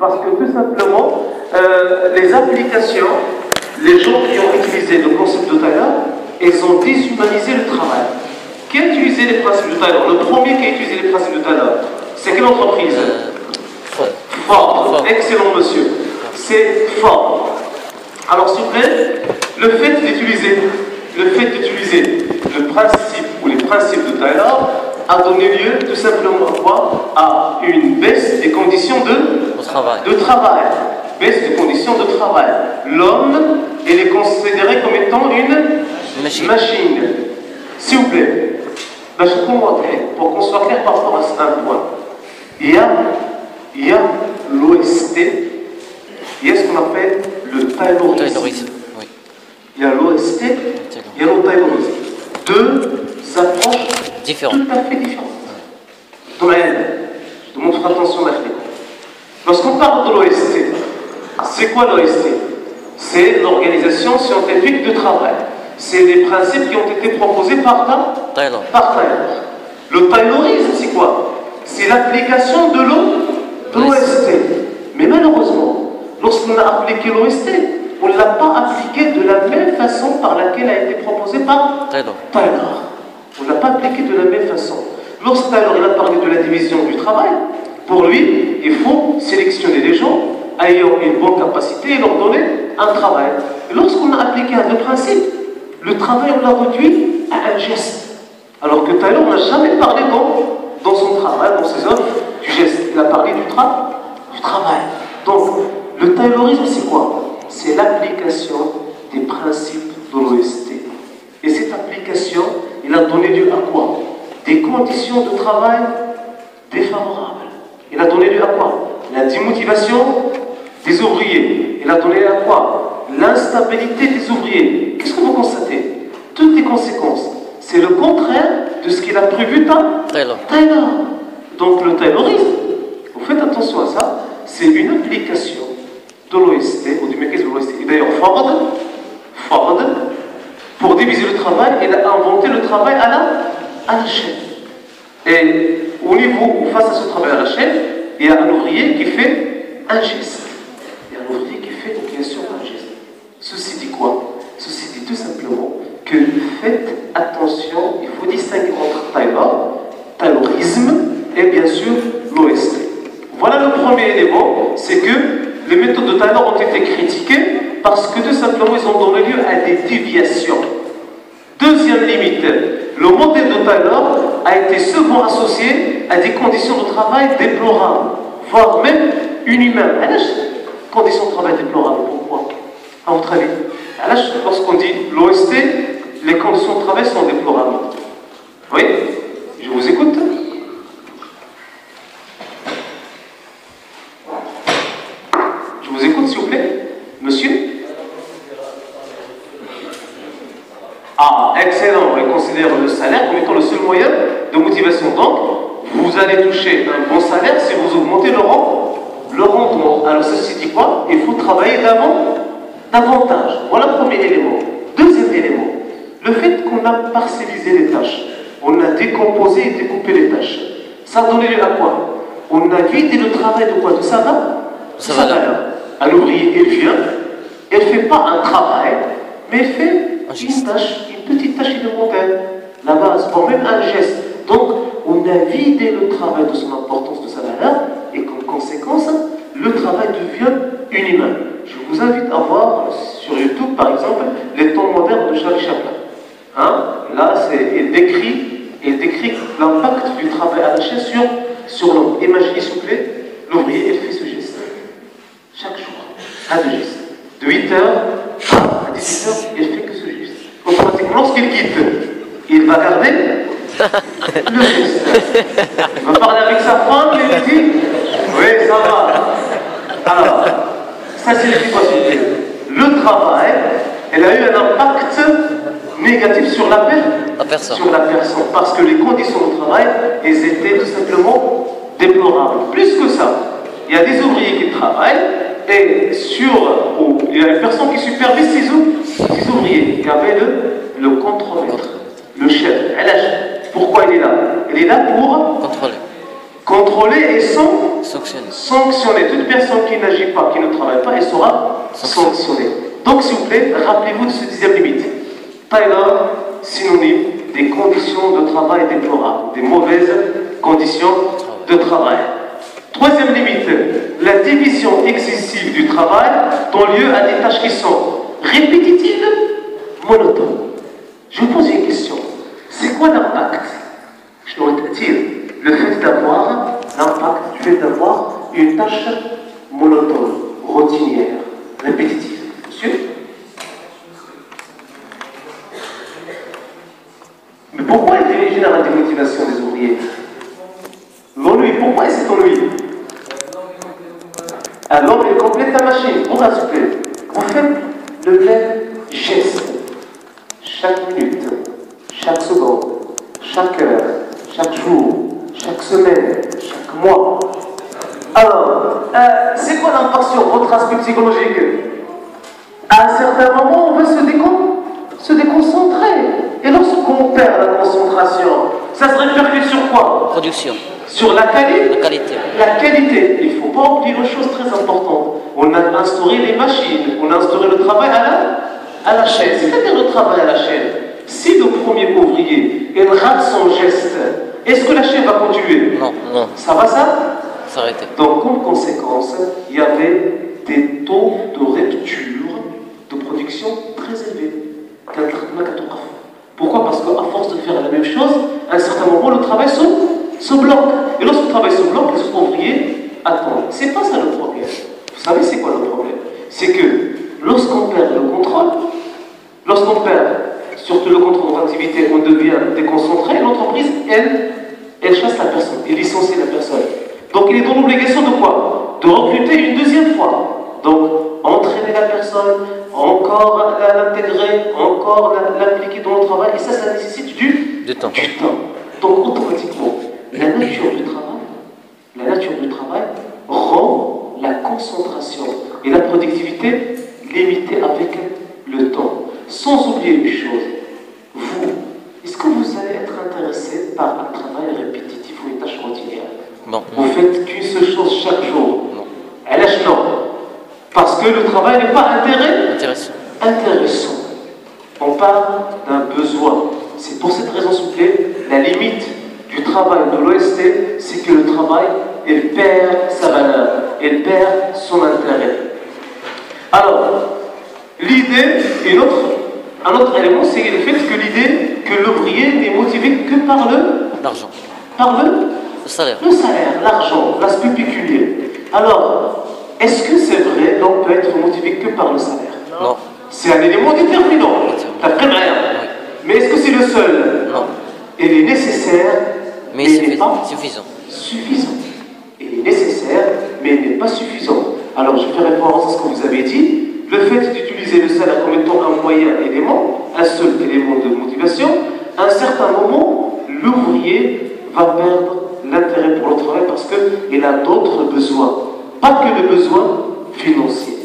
Parce que tout simplement, les applications, les gens qui ont utilisé le concept de Taylor, ils ont déshumanisé le travail. Qui a utilisé les principes de Taylor? Le premier qui a utilisé les principes de Taylor, c'est quelle entreprise? Ford. Excellent monsieur. C'est Ford. Alors s'il vous plaît, le fait d'utiliser le principe ou les principes de Taylor a donné lieu tout simplement à quoi? À une baisse des conditions de travail. Baisse des conditions de travail. L'homme, il est considéré comme étant une machine. S'il vous plaît, pour qu'on soit clair par rapport à un point, il y a l'OST, il y a ce qu'on appelle le Taylorisme. Oui. Il y a l'OST, il y a le Taylorisme. Deux approches tout à fait différentes. Dans la haine, je demande de faire attention à la fille. Lorsqu'on parle de l'OST, c'est quoi l'OST? C'est l'organisation scientifique de travail. C'est des principes qui ont été proposés par Taylor. Le Taylorisme, c'est quoi? C'est l'application de l'OST. Mais malheureusement, lorsqu'on a appliqué l'OST, on ne l'a pas appliqué de la même façon par laquelle a été proposée par Taylor. On ne l'a pas appliqué de la même façon. Lorsque Taylor il a parlé de la division du travail, pour lui, il faut sélectionner les gens ayant une bonne capacité et leur donner un travail. Et lorsqu'on a appliqué un de principe, le travail, on l'a réduit à un geste. Alors que Taylor n'a jamais parlé dans son travail, dans ses œuvres, du geste. Il a parlé du travail. Donc, le Taylorisme, c'est quoi? C'est l'application des principes de l'OST. Et cette application, il a donné lieu à quoi? Des conditions de travail défavorables. Il a donné lieu à quoi? La démotivation des ouvriers. Il a donné lieu à quoi? L'instabilité des ouvriers. Qu'est-ce que vous constatez? Toutes les conséquences. C'est le contraire de ce qu'il a prévu Taylor. Donc le Taylorisme, vous faites attention à ça, c'est une application de l'OST, ou du mécanisme de l'OST. Et d'ailleurs, Ford, pour diviser le travail, il a inventé le travail à la chaîne. Et au niveau, face à ce travail à la chaîne, il y a un ouvrier qui fait un geste. Il y a un ouvrier qui fait, bien sûr, un geste. Ceci dit quoi? Ceci dit tout simplement que faites attention, il faut distinguer entre Taylorisme et bien sûr l'OST. Voilà le premier élément, c'est que les méthodes de Taylor ont été critiquées parce que tout simplement ils ont donné lieu à des déviations. Deuxième limite, le modèle de Taylor a été souvent associé à des conditions de travail déplorables, voire même inhumaines. Conditions de travail déplorables, pourquoi? À votre avis? Lorsqu'on dit l'OST, les conditions de travail sont déplorables. Oui? Je vous écoute. Je vous écoute, s'il vous plaît. Monsieur? Ah, excellent. Il considère le salaire comme étant le seul moyen de motivation. Donc, vous allez toucher un bon salaire si vous augmentez le rendement. Alors, ceci dit quoi? Il faut travailler davantage. Voilà le premier élément. Deuxième élément, le fait qu'on a parcellisé les tâches, on a décomposé et découpé les tâches, ça a donné lieu à quoi? On a vidé le travail de quoi? De sa valeur. Un ouvrier, il vient, il ne fait pas un travail, mais il fait une petite tâche élémentaire, la base, voire même un geste. Donc, on a vidé le travail de son importance, de sa valeur, et comme conséquence, le travail devient inhumain. Je vous invite à voir sur YouTube, par exemple, les temps modernes de Charlie Chaplin. Là, il décrit l'impact du travail à la chaîne sur l'homme. Imaginez, s'il vous plaît, l'ouvrier, il fait ce geste. Chaque jour, un gestes. De 8h à 18h, il fait que ce geste. Automatiquement, lorsqu'il quitte, il va garder le geste. Il va parler avec sa femme et il dit oui, ça va. Alors, ça signifie quoi? Le travail, elle a eu un impact négatif sur la personne. Parce que les conditions de travail, elles étaient tout simplement déplorables. Plus que ça, il y a des ouvriers qui travaillent et il y a une personne qui supervise ces ouvriers. Il y avait le contrôleur, le chef. Pourquoi il est là? Il est là pour contrôlée et sanctionnée. Toute personne qui n'agit pas, qui ne travaille pas, elle sera sanctionnée. Donc, s'il vous plaît, rappelez-vous de ce 10e limite. Taylor, synonyme des conditions de travail déplorables, des mauvaises conditions de travail. 3e limite, la division excessive du travail donne lieu à des tâches qui sont répétitives, monotones. Je vous pose une question. C'est quoi l'impact? Je dois te dire, le fait d'avoir l'impact du fait d'avoir une tâche monotone, routinière, répétitive. Monsieur? Mais pourquoi il génère la démotivation des ouvriers? L'ennui, pourquoi il s'est ennuyé? Alors il complète la machine, on va se plaire. En fait, le même geste, chaque minute, chaque seconde, chaque heure, chaque jour, chaque semaine, chaque mois. Alors, c'est quoi l'impact sur votre aspect psychologique? À un certain moment, on veut se déconcentrer. Et lorsqu'on perd la concentration, ça se répercute sur quoi? Production. Sur la qualité. La qualité. Il ne faut pas oublier une chose très importante. On a instauré les machines, on a instauré le travail à la chaîne. C'est-à-dire le travail à la chaîne. Si le premier ouvrier il rate son geste, est-ce que la chaîne va continuer? Non. Ça va s'arrêter. Donc, comme conséquence, il y avait des taux de rupture de production très élevés. Pourquoi? Parce qu'à force de faire la même chose, à un certain moment, le travail se bloque. Et lorsque le travail se bloque, les autres ouvriers attendent. C'est pas ça le problème. Vous savez, c'est quoi le problème? C'est que lorsqu'on perd le contrôle, lorsqu'on perd surtout le contrôle de l'activité, on devient déconcentré, l'entreprise, elle chasse la personne, elle licencie la personne. Donc il est dans l'obligation de quoi? De recruter une deuxième fois. Donc, entraîner la personne, encore l'intégrer, encore l'impliquer dans le travail, et ça nécessite du temps. Donc automatiquement, la nature du travail rend la concentration et la productivité limitée avec le temps. Sans oublier une chose, vous, est-ce que vous allez être intéressé par un travail répétitif ou une tâche routinière? Non. Vous faites qu'une seule chose chaque jour? Non. Non. Parce que le travail n'est pas intéressant. On parle d'un besoin. C'est pour cette raison, s'il vous plaît, la limite du travail de l'OST, c'est que le travail, il perd sa valeur, il perd son intérêt. Alors, l'idée, un autre élément, c'est le fait que l'idée que l'ouvrier n'est motivé que par l'argent. Par le salaire. Le salaire, l'argent, l'aspect pécunier. Alors, est-ce que c'est vrai qu'on peut être motivé que par le salaire? Non. C'est un élément déterminant. T'apprends rien. Oui. Mais est-ce que c'est le seul? Non. Il est nécessaire, mais il n'est pas suffisant. Il est nécessaire, mais il n'est pas suffisant. Alors, je fais référence à ce que vous avez dit. Le fait d'utiliser le salaire comme étant un moyen élément, un seul élément de motivation, à un certain moment, l'ouvrier va perdre l'intérêt pour le travail parce qu'il a d'autres besoins, pas que des besoins financiers.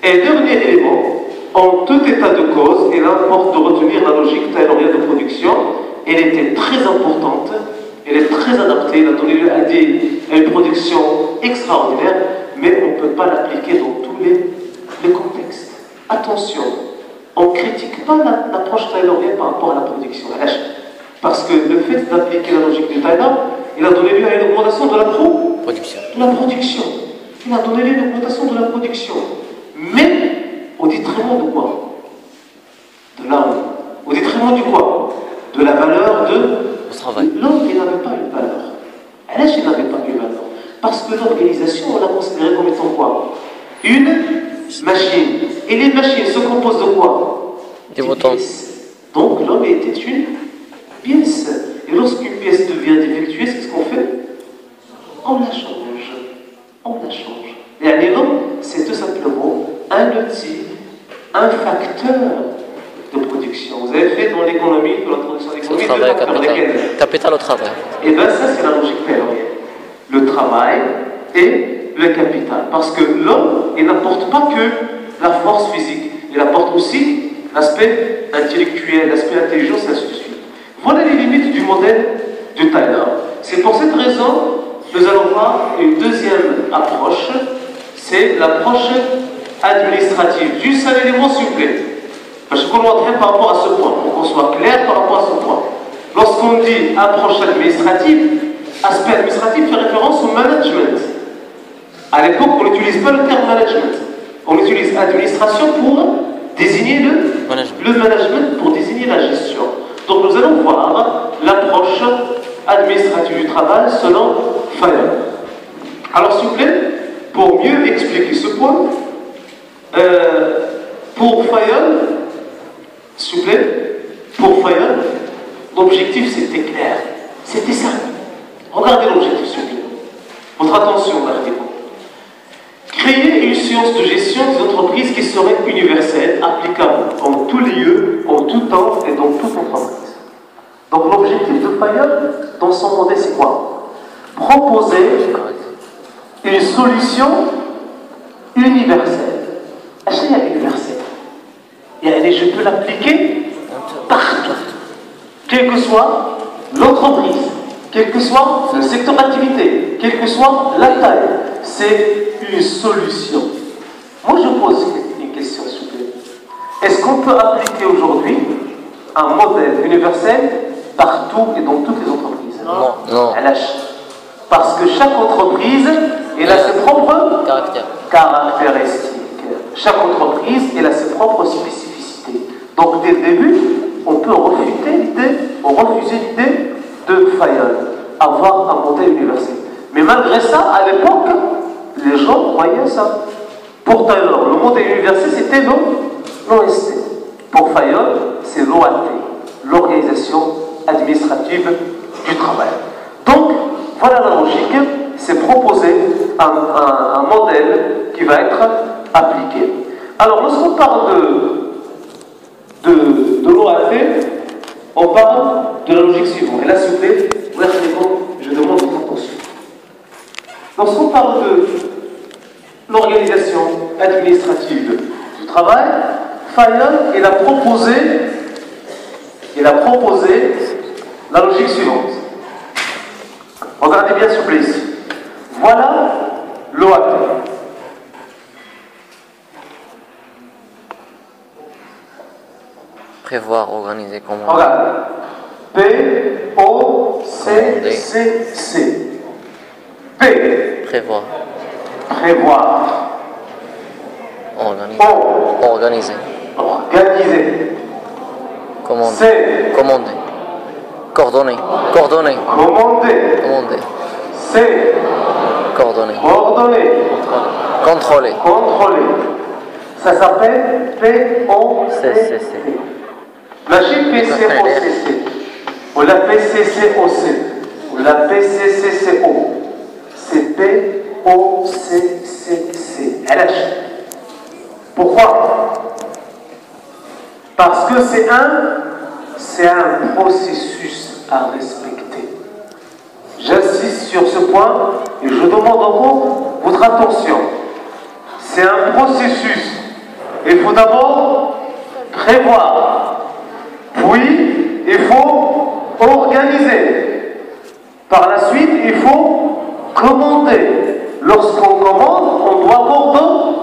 Et dernier élément, en tout état de cause, il importe de retenir la logique taylorienne de production. Elle était très importante, elle est très adaptée, elle a donné lieu à une production extraordinaire, mais on ne peut pas l'appliquer dans tous les contextes. Attention, on ne critique pas l'approche taylorienne par rapport à la production, parce que le fait d'appliquer la logique du Taylor, il a donné lieu à une augmentation de la production. Il a donné lieu à une augmentation de la production. Mais au détriment de quoi? De l'homme. Au détriment du quoi? De la valeur du travail. L'homme, il n'avait pas une valeur. Il n'avait pas une valeur. Parce que l'organisation, on l'a considérée comme étant quoi? Une machine. Et les machines se composent de quoi? Des boutons. Donc l'homme était une pièce. Et lorsqu'une pièce devient défectueuse, qu'est-ce qu'on fait? On la change. Et l'homme, c'est tout simplement un outil, un facteur de production. Vous avez fait dans l'économie, dans l'introduction de l'économie, le travail, capital au travail. Et bien ça, c'est la logique taylorienne. Le travail et le capital. Parce que l'homme, il n'apporte pas que la force physique, il apporte aussi l'aspect intellectuel, l'aspect intelligence, et ainsi de suite. Voilà les limites du modèle de Taylor. C'est pour cette raison, nous allons voir une deuxième approche, c'est l'approche administrative. Juste un élément s'il vous plaît. Parce qu'on va entrer par rapport à ce point, pour qu'on soit clair par rapport à ce point. Lorsqu'on dit approche administrative, aspect administratif fait référence au management. À l'époque, on n'utilise pas le terme management. On utilise administration pour désigner le management, pour désigner la gestion. Donc nous allons voir l'approche administrative du travail selon Fayon. Alors s'il vous plaît, pour mieux expliquer ce point, pour Fayon, s'il vous plaît, pour Fayon, l'objectif c'était clair, c'était ça. Regardez l'objectif s'il vous plaît. Votre attention, regardez-moi. Créer une science de gestion des entreprises qui serait universelle, applicable en tous lieux, en tout temps et dans toute entreprise. Donc l'objectif de Fayon dans son modèle c'est quoi? Proposer une solution universelle. Est-ce qu'il y a universelle? Et je peux l'appliquer partout, quelle que soit l'entreprise, quel que soit le secteur d'activité, quelle que soit la taille. C'est une solution. Moi je pose une question s'il vous plaît. Est-ce qu'on peut appliquer aujourd'hui un modèle universel partout et dans toutes les entreprises? Non. Parce que chaque entreprise elle a ses propres caractéristiques. Chaque entreprise elle a ses propres spécificités. Donc dès le début, on peut refuser l'idée de Fayon, avoir un modèle universel. Mais malgré ça, à l'époque, les gens croyaient ça. Pour Taylor, le modèle universel c'était l'OST. Pour Fayon, c'est l'OAT, l'Organisation administrative du travail. Donc, voilà la logique, c'est proposer un modèle qui va être appliqué. Alors, lorsqu'on parle de l'OAT, on parle de la logique suivante. Et là, s'il vous plaît, je demande votre attention. Lorsqu'on parle de l'organisation administrative du travail, Fayon il a proposé la logique suivante. Regardez bien s'il vous plaît ici. Voilà l'OAT. Prévoir, organiser, comment. Regarde. P-O-C-C-C. P. Prévoir. Prévoir. Organiser. O. Organiser. Organiser. Commander. C. Commander. Coordonner. Coordonner. Commander. Commander. C. Coordonner. Coordonner. Contrôler. Contrôler. Ça s'appelle P-O-C-C. Machine P-C-O-C-C. Ou la P-C-C-O-C. Ou la P-C-C-C-O. C'est P-O-C-C-C. LH. Pourquoi? Parce que c'est un processus à respecter. J'insiste sur ce point et je demande encore votre attention. C'est un processus. Il faut d'abord prévoir, puis il faut organiser. Par la suite, il faut commander. Lorsqu'on commande, on doit coordonner.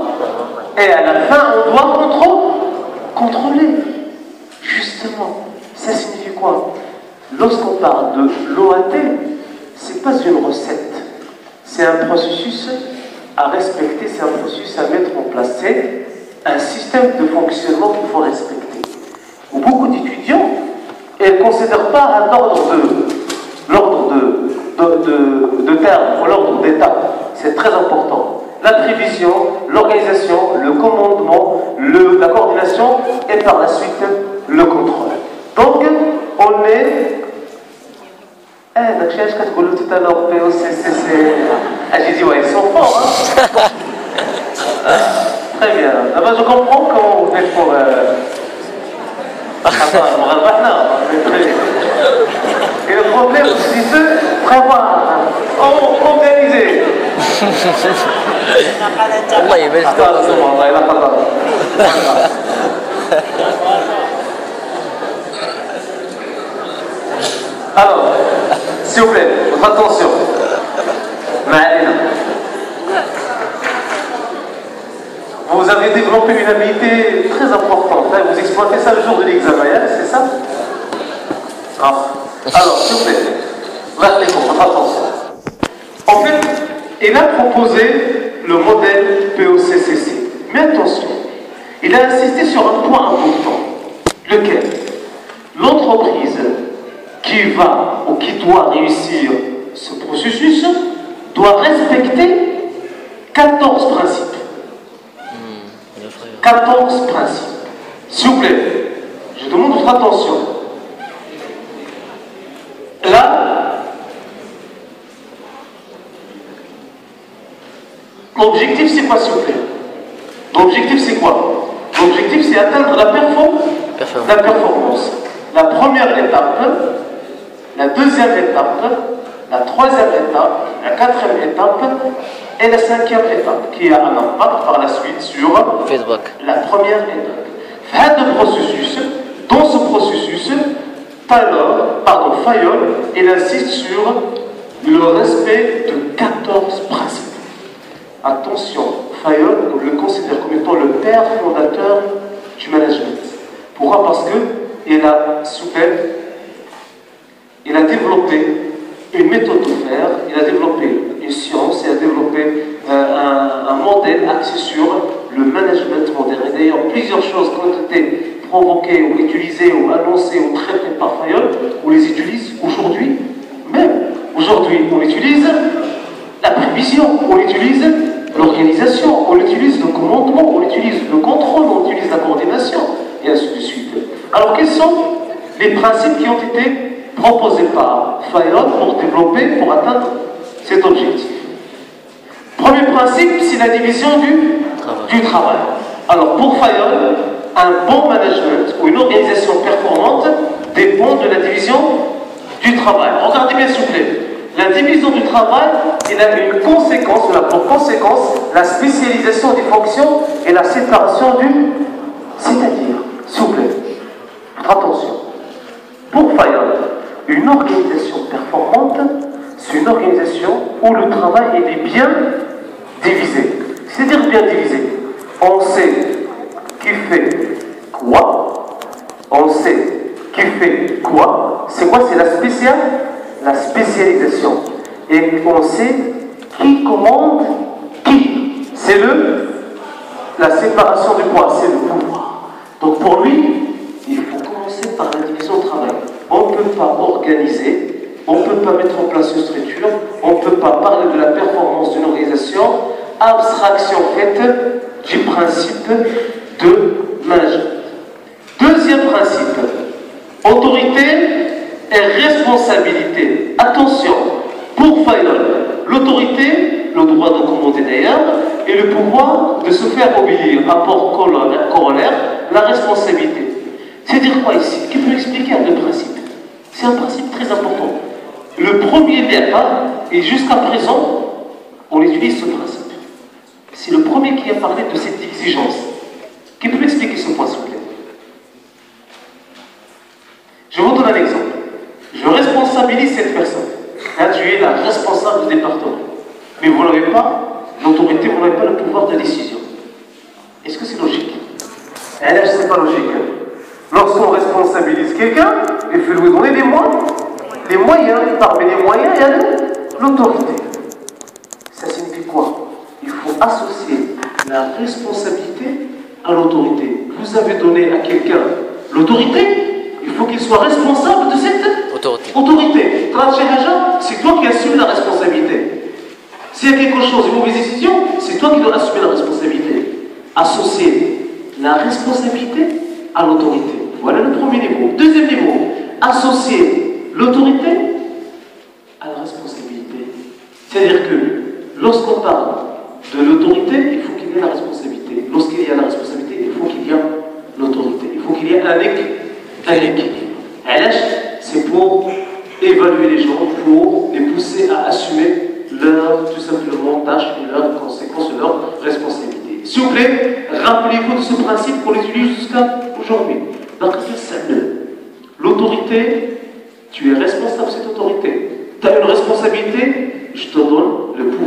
Et à la fin, on doit contrôler. Justement, ça signifie quoi? Lorsqu'on parle de l'OAT, ce n'est pas une recette. C'est un processus à respecter, c'est un processus à mettre en place. C'est un système de fonctionnement qu'il faut respecter. Beaucoup d'étudiants ne considèrent pas l'ordre de termes ou l'ordre d'étapes. C'est très important. La prévision, l'organisation, le commandement, la coordination et par la suite le contrôle. Donc, on est... donc, je sais tout à l'heure, POCCC. J'ai dit, ouais, ils sont forts, hein. Très bien. D'abord, je comprends comment vous faites pour... Et le problème, c'est de prévoir, organiser. Allah يبارك فيك. Alors, s'il vous plaît, votre attention. Vous avez développé une habilité très importante. Hein. Vous exploitez ça le jour de l'examen, c'est ça? Ah. Alors, s'il vous plaît, votre attention. En fait, il a proposé le modèle POCCC. Mais attention, il a insisté sur un point important. Lequel? L'entreprise qui va ou qui doit réussir ce processus doit respecter 14 principes. 14 principes. S'il vous plaît, je demande votre attention. Là, l'objectif c'est quoi, s'il vous plaît? L'objectif c'est quoi? L'objectif c'est atteindre la performance. La première étape, la deuxième étape, la troisième étape, la quatrième étape et la cinquième étape qui a un impact par la suite sur la première étape. Dans ce processus, Fayol, il insiste sur le respect de 14 principes. Attention, Fayol, on le considère comme étant le père fondateur du management. Pourquoi? Parce qu'il a il a développé une méthode de faire, il a développé une science, il a développé un modèle axé sur le management moderne. Et d'ailleurs, plusieurs choses qui ont été provoquées ou utilisées ou annoncées ou traitées par Fayol, on les utilise aujourd'hui. Même aujourd'hui, on utilise la prévision, on utilise l'organisation, on utilise le commandement, on utilise le contrôle, on utilise la coordination, et ainsi de suite. Alors, quels sont les principes qui ont été proposés par Fayol pour atteindre cet objectif? Premier principe, c'est la division du travail. Alors, pour Fayol, un bon management ou une organisation performante dépend de la division du travail. Regardez bien, s'il vous plaît. La division du travail, il a une conséquence, il a pour conséquence la spécialisation des fonctions et la séparation du... C'est-à-dire, s'il vous plaît, attention. Pour Fayol, une organisation performante, c'est une organisation où le travail est bien divisé. C'est-à-dire bien divisé. On sait qui fait quoi. On sait qui fait quoi. C'est quoi? C'est la spécialisation. Et on sait qui commande qui. C'est la séparation du pouvoir, c'est le pouvoir. Donc pour lui, il faut commencer par la division de travail. On ne peut pas organiser, on ne peut pas mettre en place une structure, on ne peut pas parler de la performance d'une organisation, abstraction faite du principe de management. Deuxième principe, autorité et responsabilité. Attention, pour Fayol, l'autorité, le droit de commander d'ailleurs, et le pouvoir de se faire obéir. Rapport corollaire, la responsabilité. C'est-à-dire quoi ici? Qui peut expliquer un deux principes? C'est un principe très important. Le premier lien, et jusqu'à présent, on utilise ce principe. C'est le premier qui a parlé de cette exigence. Qui peut expliquer ce point, s'il vous plaît? Je vous donne un exemple. Je responsabilise cette personne. Là, tu es la responsable du département. Mais vous n'avez pas l'autorité, vous n'avez pas le pouvoir de décision. Est-ce que c'est logique? Eh là, ce n'est pas logique. Lorsqu'on responsabilise quelqu'un, il faut lui donner des moyens. Parmi les moyens, il y a l'autorité. Ça signifie quoi? Il faut associer la responsabilité à l'autorité. Vous avez donné à quelqu'un l'autorité, il faut qu'il soit responsable de cette autorité. C'est toi qui assumes la responsabilité. S'il y a quelque chose, une mauvaise décision, c'est toi qui dois assumer la responsabilité. Associer la responsabilité à l'autorité. Voilà le premier niveau. Deuxième niveau, associer l'autorité à la responsabilité. C'est-à-dire que lorsqu'on parle de l'autorité, il faut qu'il y ait la responsabilité. Lorsqu'il y a la responsabilité, il faut qu'il y ait l'autorité. Il faut qu'il y ait un équilibre. C'est pour évaluer les gens, pour les pousser à assumer leur, tout simplement, tâches et leurs conséquences, leurs responsabilités. S'il vous plaît, rappelez-vous de ce principe qu'on utilise jusqu'à aujourd'hui. L'autorité, tu es responsable de cette autorité. Tu as une responsabilité, je te donne le pouvoir.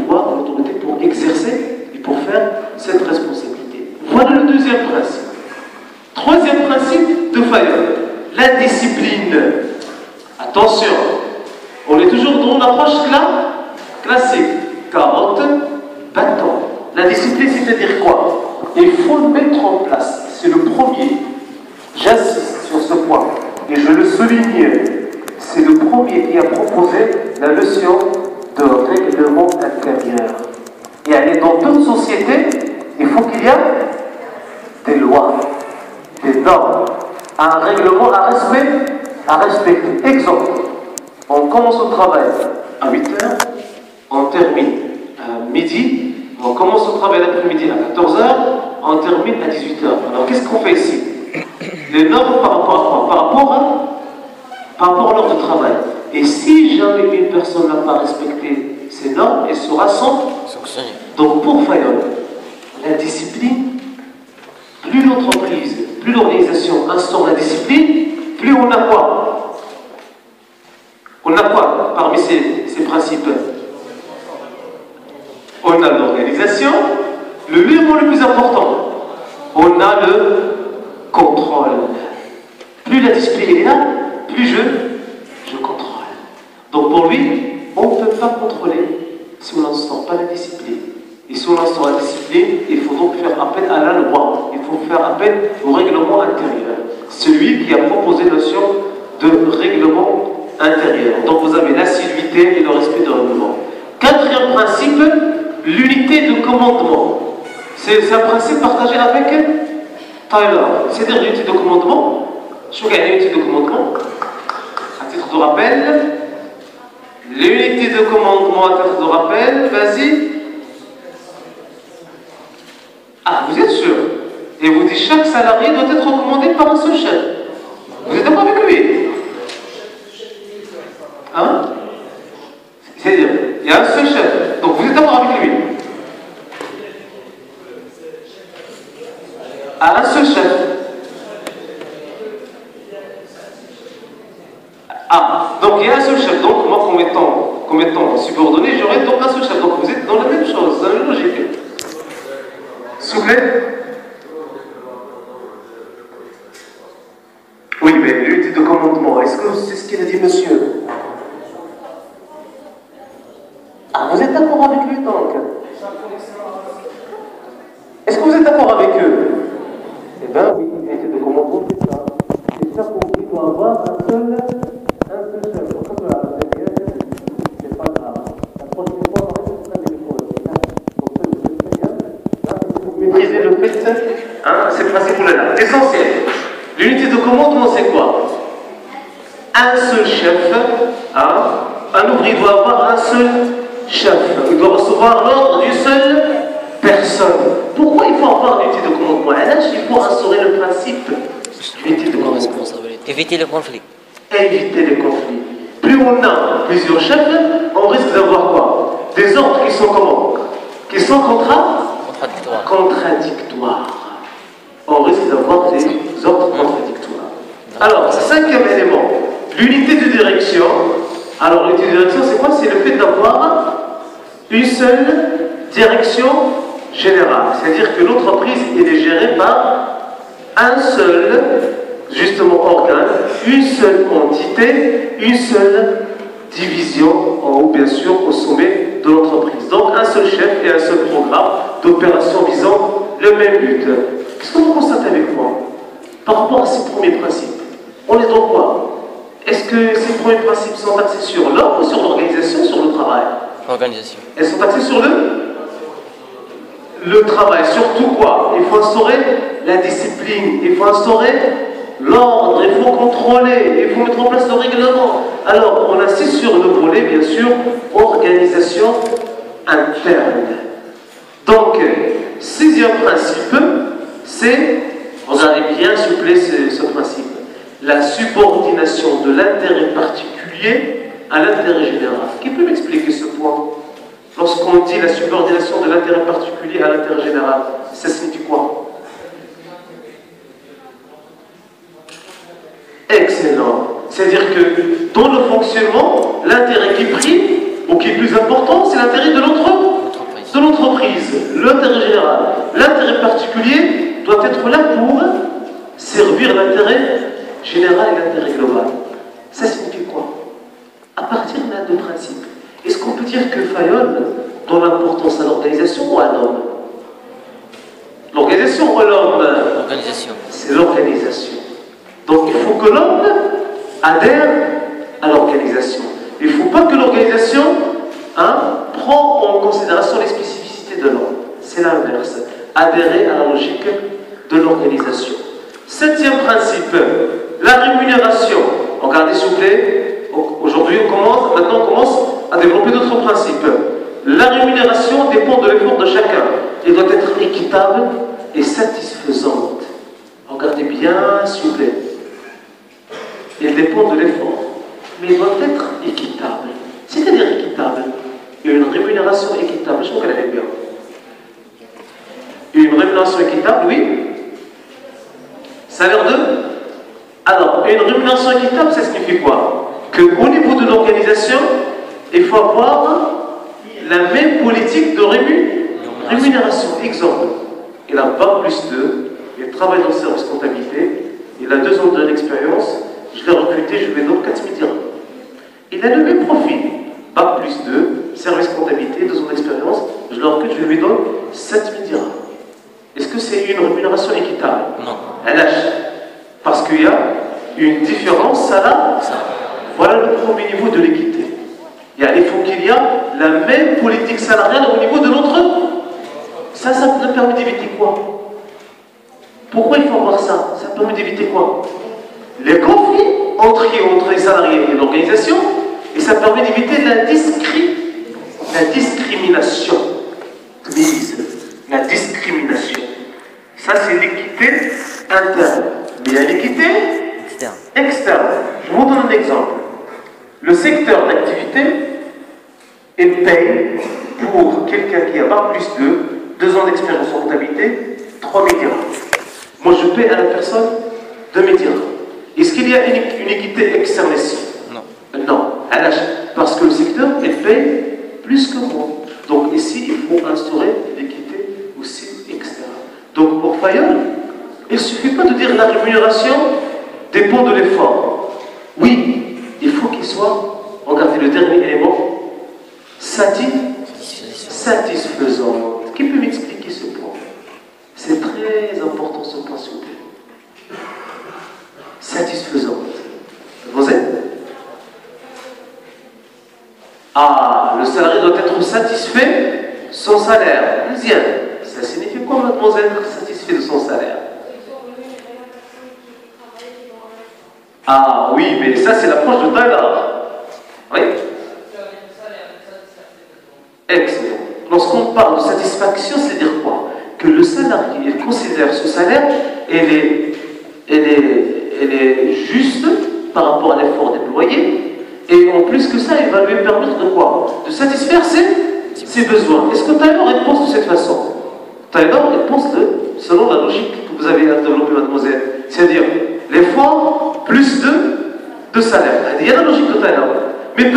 deuxième principe. Troisième principe de Fayoum, la discipline. Attention, on est toujours dans l'approche classique. Carotte, bâton. La discipline, c'est-à-dire quoi? Il faut le mettre en place. C'est le premier. J'insiste sur ce point. Et je le souligne. C'est le premier qui a proposé la notion de règlement intérieur. Et aller dans toute société, il faut qu'il y ait des lois, des normes, un règlement à respecter. Exemple, on commence au travail à 8 h, on termine à midi, on commence au travail l'après-midi à 14 h, on termine à 18 h. Alors qu'est-ce qu'on fait ici? Les normes par rapport à quoi? Par rapport à l'heure de travail. Et si jamais une personne n'a pas respecté ces normes, elle sera sanctionnée. Donc pour Fayoum, la discipline, plus l'entreprise, plus l'organisation instaure la discipline, plus on a quoi? On a quoi parmi ces principes? On a l'organisation, l'élément le plus important, on a le contrôle. Plus la discipline est là, plus je contrôle. Donc pour lui, on ne peut pas contrôler si on n'instaure pas la discipline. Et si on instaure la discipline, il faut donc faire appel à la loi. Il faut faire appel au règlement intérieur. Celui qui a proposé la notion de règlement intérieur. Donc vous avez l'assiduité et le respect du règlement. Quatrième principe, l'unité de commandement. C'est un principe partagé avec Tyler. C'est-à-dire l'unité de commandement. Je vous gagne l'unité de commandement. À titre de rappel, l'unité de commandement à titre de rappel, vas-y. Ah, vous êtes sûr? Et vous dites chaque salarié doit être commandé par un seul chef. Vous êtes d'accord avec lui? Hein? C'est-à-dire, il y a un seul chef. Donc vous êtes d'accord avec lui? À un seul chef. Ah, donc il y a un seul chef. Donc moi, comme étant subordonné, j'aurai donc un seul chef. Donc vous êtes dans la même chose, dans la même logique. S'il vous plaît? Oui, mais l'unité de commandement, est-ce que c'est ce qu'il a dit, monsieur? Ah, vous êtes d'accord avec lui donc? Est-ce que vous êtes d'accord avec eux? Eh bien oui, l'unité de commandement, c'est ça. C'est ça qu'il doit avoir un seul chef. C'est pas grave. La prochaine fois, on va faire des maîtriser le fait, hein, c'est le principe là. Essentiel. L'unité de commandement, c'est quoi? Un seul chef, hein, un ouvrier doit avoir un seul chef. Il doit recevoir l'ordre d'une seule personne. Pourquoi il faut avoir l'unité de commandement? Il faut instaurer le principe d'unité de commandement. Éviter le conflit. Éviter les conflits. Plus on a plusieurs chefs, on risque d'avoir quoi? Des ordres qui sont comment? Qui sont contradictoires. On risque d'avoir des ordres contradictoires. Alors, cinquième élément, l'unité de direction. Alors, l'unité de direction, c'est quoi? C'est le fait d'avoir une seule direction générale. C'est-à-dire que l'entreprise est gérée par un seul, justement, organe, une seule entité, une seule division, en haut, bien sûr, au sommet de l'entreprise. Donc, un seul chef et un seul programme d'opération visant le même but. Qu'est-ce que vous constatez avec moi par rapport à ces premiers principes? On est dans quoi? Est-ce que ces premiers principes sont axés sur l'homme ou sur l'organisation, sur le travail? Organisation. Elles sont axées sur le travail. Surtout quoi? Il faut instaurer la discipline, il faut instaurer l'ordre, il faut contrôler, il faut mettre en place le règlement. Alors, on insiste sur le volet, bien sûr, organisation interne. Donc, sixième principe, c'est, regardez bien, s'il vous plaît, ce principe, la subordination de l'intérêt particulier à l'intérêt général. Qui peut m'expliquer ce point? Lorsqu'on dit la subordination de l'intérêt particulier à l'intérêt général, ça signifie quoi? Excellent. C'est-à-dire que dans le fonctionnement, l'intérêt qui prime, ou qui est plus important, c'est l'intérêt de l'entreprise, l'intérêt général. L'intérêt particulier doit être là pour servir l'intérêt général et l'intérêt global. Ça signifie quoi? À partir de deux principes. Est-ce qu'on peut dire que Fayol donne l'importance à l'organisation ou à l'homme? L'organisation ou l'homme? L'organisation. C'est l'organisation. Donc il faut que l'homme adhère à l'organisation. Il ne faut pas que l'organisation prend en considération les spécificités de l'homme. C'est l'inverse. Adhérer à la logique de l'organisation. Septième principe, la rémunération. Regardez s'il vous plaît. Aujourd'hui maintenant on commence à développer d'autres principes. La rémunération dépend de l'effort de chacun. Elle doit être équitable et satisfaisante. Regardez bien s'il vous plaît. Elle dépend de l'effort. Mais elle doit être équitable. C'est-à-dire équitable. Il y a une rémunération équitable. Je crois qu'elle est bien. Une rémunération équitable, oui. Salaire de. Alors, une rémunération équitable, ça signifie quoi? Qu'au niveau de l'organisation, il faut avoir la même politique de rémunération. Exemple, il a Bac plus 2, il travaille dans le service comptabilité, il a 2 ans d'expérience, je l'ai recruté, je lui donne 4 000 dirhams. Il a le même profil, Bac plus 2, service comptabilité, 2 ans d'expérience, je le recrute, je lui donne 7 000 dirhams. Est-ce que c'est une rémunération équitable? Non. Elle lâche. Parce qu'il y a une différence salariale. Voilà le premier niveau de l'équité. Il faut qu'il y ait la même politique salariale au niveau de notre. Ça nous permet d'éviter quoi? Pourquoi il faut avoir ça? Ça permet d'éviter quoi? Les conflits entre les salariés et l'organisation, et ça permet d'éviter la discrimination. La discrimination. Ça, c'est l'équité interne. Mais il y a l'équité externe. Je vous donne un exemple. Le secteur d'activité, il paye pour quelqu'un qui a Bac plus 2 ans d'expérience en comptabilité, 3 000 dirhams. Moi, je paie à la personne 2 000 dirhams. Est-ce qu'il y a une équité externe ici? Non. Non. Parce que le secteur, il paye plus que moi. Donc ici, il faut instaurer l'équité aussi externe. Donc pour Fayol, il ne suffit pas de dire la rémunération dépend de l'effort. Oui, il faut qu'il soit, regardez le dernier élément, satisfaisant. Qui peut m'expliquer ce point? C'est très important ce point, s'il vous plaît. Satisfaisante. Vous êtes? Le salarié doit être satisfait de son salaire. Deuxième, ça signifie quoi, mademoiselle, être satisfait de son salaire? Oui, mais ça, c'est l'approche de Tyler. Oui? Excellent. Lorsqu'on parle de satisfaction, c'est dire quoi? Que le salarié, il considère ce salaire, elle est juste par rapport à l'effort déployé. Et en plus que ça, il va lui permettre de quoi? De satisfaire ses besoins. Est-ce que Taylor pense de cette façon? Taylor pense selon la logique que vous avez développée, mademoiselle. C'est-à-dire l'effort plus de salaire. Il y a la logique de Taylor. Mais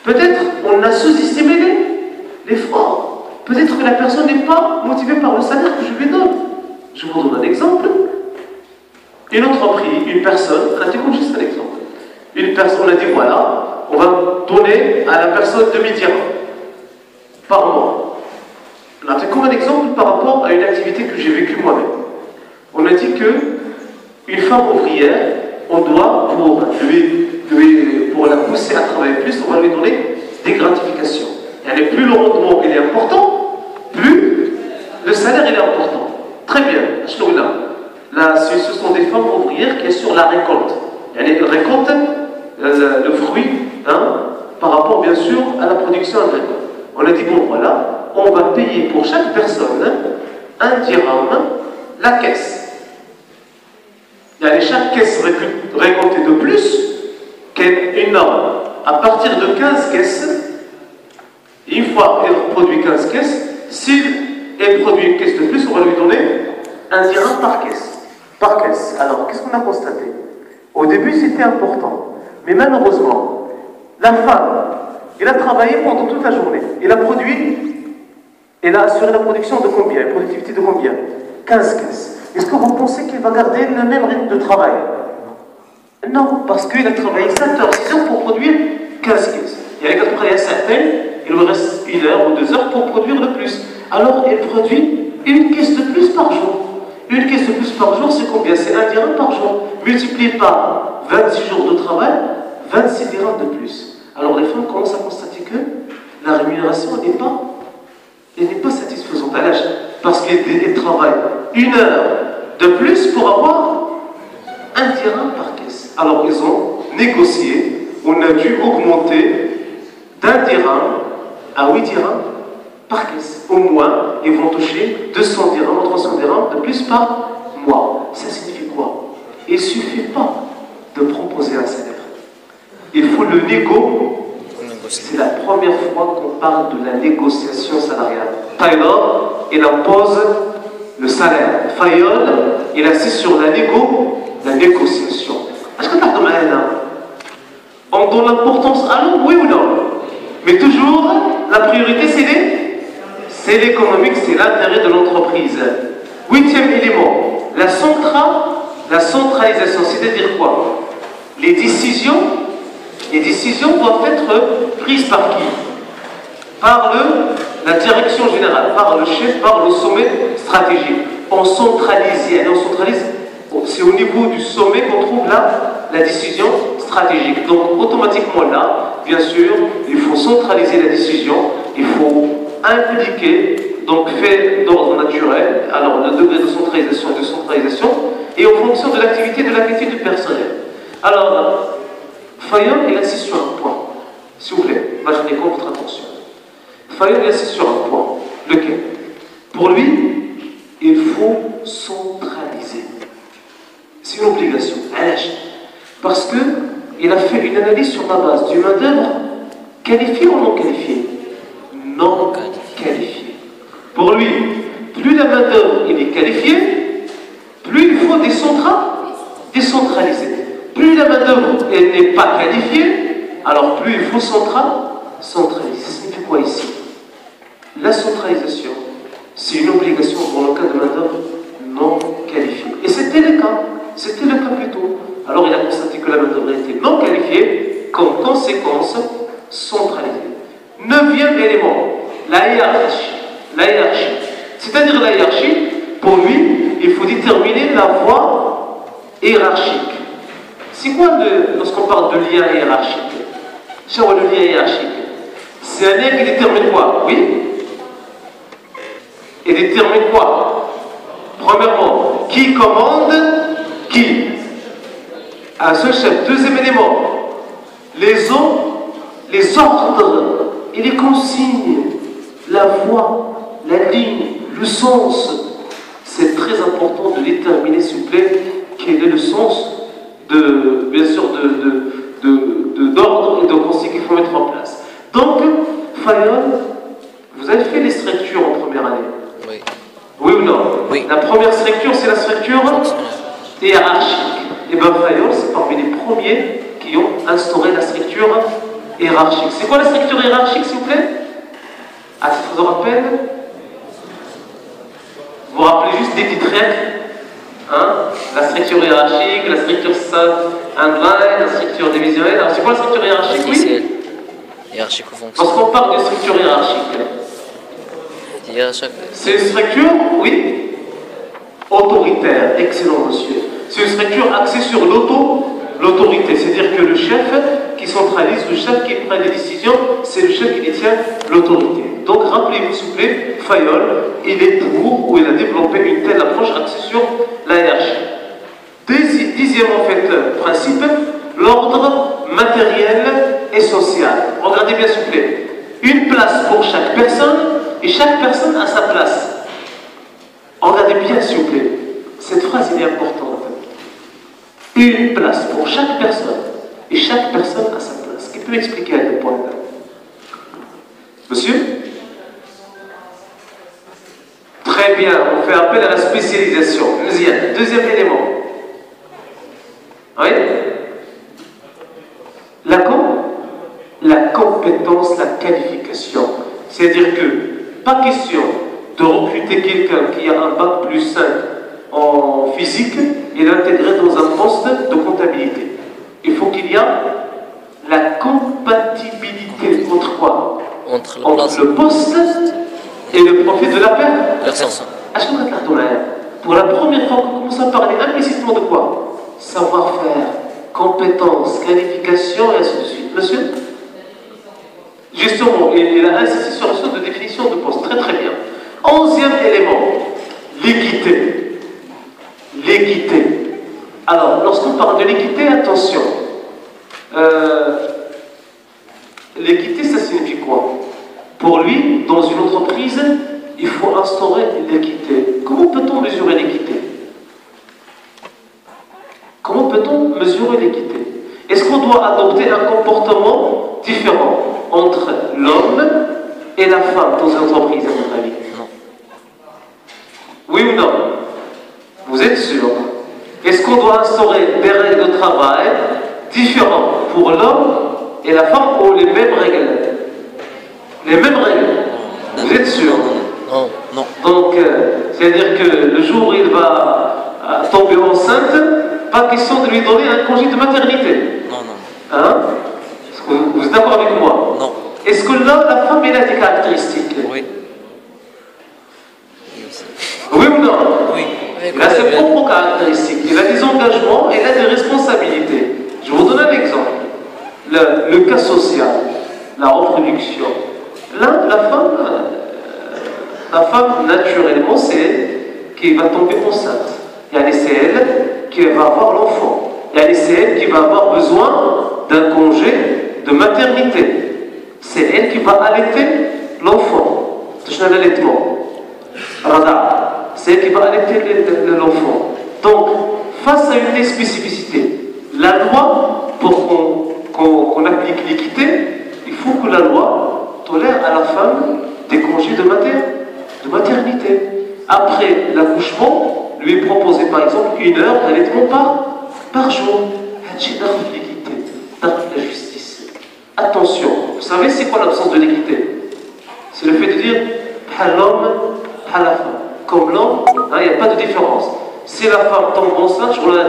peut-être on a sous-estimé l'effort. Peut-être que la personne n'est pas motivée par le salaire que je lui donne. Je vous donne un exemple. Une entreprise, une personne, écoute juste un exemple. Une personne a dit voilà, on va donner à la personne 2 000 dirhams par mois. On a fait comme un exemple par rapport à une activité que j'ai vécue moi-même. On a dit qu'une femme ouvrière, on doit, pour la pousser à travailler plus, on va lui donner des gratifications. Et plus le rendement il est important, plus le salaire il est important. Très bien, là, ce sont des femmes ouvrières qui assurent la récolte. Elle récolte le fruit par rapport bien sûr à la production agricole. On a dit bon voilà, on va payer pour chaque personne 1 dirham la caisse. Chaque caisse récoltée de plus qu'une norme. À partir de 15 caisses, une fois qu'elle produit 15 caisses, si elle produit une caisse de plus, on va lui donner 1 dirham par caisse. Alors, qu'est-ce qu'on a constaté? Au début, c'était important. Mais malheureusement, la femme, elle a travaillé pendant toute la journée. Elle a assuré la production de combien? La productivité de combien? 15 caisses. Est-ce que vous pensez qu'il va garder le même rythme de travail? Non, parce qu'il a travaillé 7 heures, 6 heures pour produire 15 caisses. Et avec à peu près certaines, il lui reste 1 heure ou 2 heures pour produire le plus. Alors il produit une caisse de plus par jour. Une caisse de plus par jour, c'est combien? C'est 1 dirham par jour. Multiplié par 26 jours de travail, 26 dirhams de plus. Alors les femmes commencent à constater que la rémunération n'est pas satisfaisante à l'âge. Parce qu'elles travaillent 1 heure de plus pour avoir 1 dirham par caisse. Alors ils ont négocié, on a dû augmenter d'1 dirham à 8 dirhams par caisse. Au moins, ils vont toucher 200 dirhams ou 300 dirhams de plus par mois. Ça signifie quoi? Il ne suffit pas de proposer un salaire. Il faut le négocier. C'est la première fois qu'on parle de la négociation salariale. Taylor, il impose le salaire. Fayol, il insiste sur la négociation. Est-ce que tu as demandé là? On donne l'importance à l'homme, oui ou non? Mais toujours, la priorité, c'est l'économique, c'est l'intérêt de l'entreprise. 8e élément, la centralisation, c'est-à-dire quoi? Les décisions doivent être prises par qui? Par la direction générale, par le chef, par le sommet stratégique. On centralise, c'est au niveau du sommet qu'on trouve la décision stratégique. Donc automatiquement là, bien sûr, il faut centraliser la décision, il faut impliquer, donc fait d'ordre naturel, alors le degré de centralisation et en fonction de l'activité de l'appétit du personnel. Alors, Fayol, il insiste sur un point. S'il vous plaît, là je découvre votre attention. Fayol, il insiste sur un point. Lequel? Pour lui, il faut centraliser. C'est une obligation, parce qu'il a fait une analyse sur la base du main-d'œuvre qualifié ou non qualifié? Non qualifié. Pour lui, plus la main-d'œuvre est qualifiée, plus il faut décentraliser. Plus la main-d'œuvre n'est pas qualifiée, alors plus il faut centraliser. Ça signifie quoi ici? La centralisation, c'est une obligation dans le cas de main-d'œuvre non qualifiée. Et c'était le cas. C'était le cas plus tôt. Alors il a constaté que la main-d'œuvre était non qualifiée, comme conséquence centralisée. 9e élément, la hiérarchie. C'est-à-dire la hiérarchie, pour lui, il faut déterminer la voie hiérarchique. C'est quoi lorsqu'on parle de lien hiérarchique? C'est quoi le lien hiérarchique? C'est un lien qui détermine quoi? Oui? Et détermine quoi? Premièrement, qui commande qui? Un seul chef. 2e élément, les ordres et les consignes, la voie, la ligne, le sens. C'est très important de déterminer, s'il vous plaît, quel est le sens bien sûr, d'ordre et de consignes qu'il faut mettre en place. Donc, Fayol, vous avez fait les structures en première année? Oui. Oui ou non? Oui. La première structure, c'est la structure hiérarchique. Et bien Fayol, c'est parmi les premiers qui ont instauré la structure hiérarchique. C'est quoi la structure hiérarchique, s'il vous plaît? À titre de rappel, vous vous rappelez juste des petites règles, hein? La structure hiérarchique, la structure line, la structure divisionnelle. Alors c'est quoi la structure hiérarchique? Oui. Hiérarchique ou fonction. Lorsqu'on parle de structure hiérarchique, c'est une structure, oui, autoritaire. Excellent, monsieur. C'est une structure axée sur l'autorité. C'est-à-dire que le chef qui centralise, le chef qui prend des décisions, c'est le chef qui détient l'autorité. Donc rappelez-vous, s'il vous plaît, Fayol, il est pour, ou il a développé une telle approche axée sur la hiérarchie. 10e en fait principe, l'ordre matériel et social. Regardez bien, s'il vous plaît. Une place pour chaque personne et chaque personne a sa place. Regardez bien, s'il vous plaît. Cette phrase est importante. Une place pour chaque personne et chaque personne a sa place. Qui peut expliquer à quel point? Monsieur? Très bien, on fait appel à la spécialisation. 2e élément. Oui? La compétence, la qualification. C'est-à-dire que, pas question de recruter quelqu'un qui a un bac plus 5 en physique et l'intégrer dans un poste de comptabilité. Il faut qu'il y ait la compatibilité entre quoi? Entre le poste et le profit de la personne. Pour la première fois, on commence à parler implicitement de quoi? Savoir-faire, compétences, qualification et ainsi de suite. Monsieur? Justement, il a insisté sur la sorte de définition de poste. Très très bien. 11e élément, l'équité. L'équité. Alors, lorsqu'on parle de l'équité, attention. L'équité, ça signifie quoi? Pour lui, dans une entreprise, il faut instaurer l'équité. Comment peut-on mesurer l'équité? Comment peut-on mesurer l'équité? Est-ce qu'on doit adopter un comportement différent entre l'homme et la femme dans une entreprise, à votre avis? Non. Oui ou non? Vous êtes sûr? Est-ce qu'on doit instaurer des règles de travail différentes pour l'homme et la femme ou les mêmes règles? Les mêmes règles? Vous êtes sûr? Non, non. Donc, c'est-à-dire que le jour où il va tomber enceinte, pas question de lui donner un congé de maternité. Non, non. Hein? Vous êtes d'accord avec moi? Non. Est-ce que là, la femme, elle a des caractéristiques? Oui. Oui ou non? Oui. Il a ses propres caractéristiques. Il a des engagements, il a des responsabilités. Je vous donne un exemple. Le cas social, la reproduction. Là, la femme, naturellement, c'est elle qui va tomber enceinte. C'est elle qui va avoir l'enfant. C'est elle qui va avoir besoin d'un congé de maternité. C'est elle qui va allaiter l'enfant. C'est un allaitement. C'est elle qui va allaiter l'enfant. Donc, face à une telle spécificité, la loi, pour qu'on applique l'équité, il faut que la loi tolère à la femme des congés de maternité. Après l'accouchement, lui proposer par exemple 1 heure d'allaitement par jour. C'est l'équité, la justice. Attention, vous savez c'est quoi l'absence de l'équité? C'est le fait de dire pas l'homme, pas la femme. Comme l'homme, il n'y a pas de différence. Si la femme tombe enceinte, je la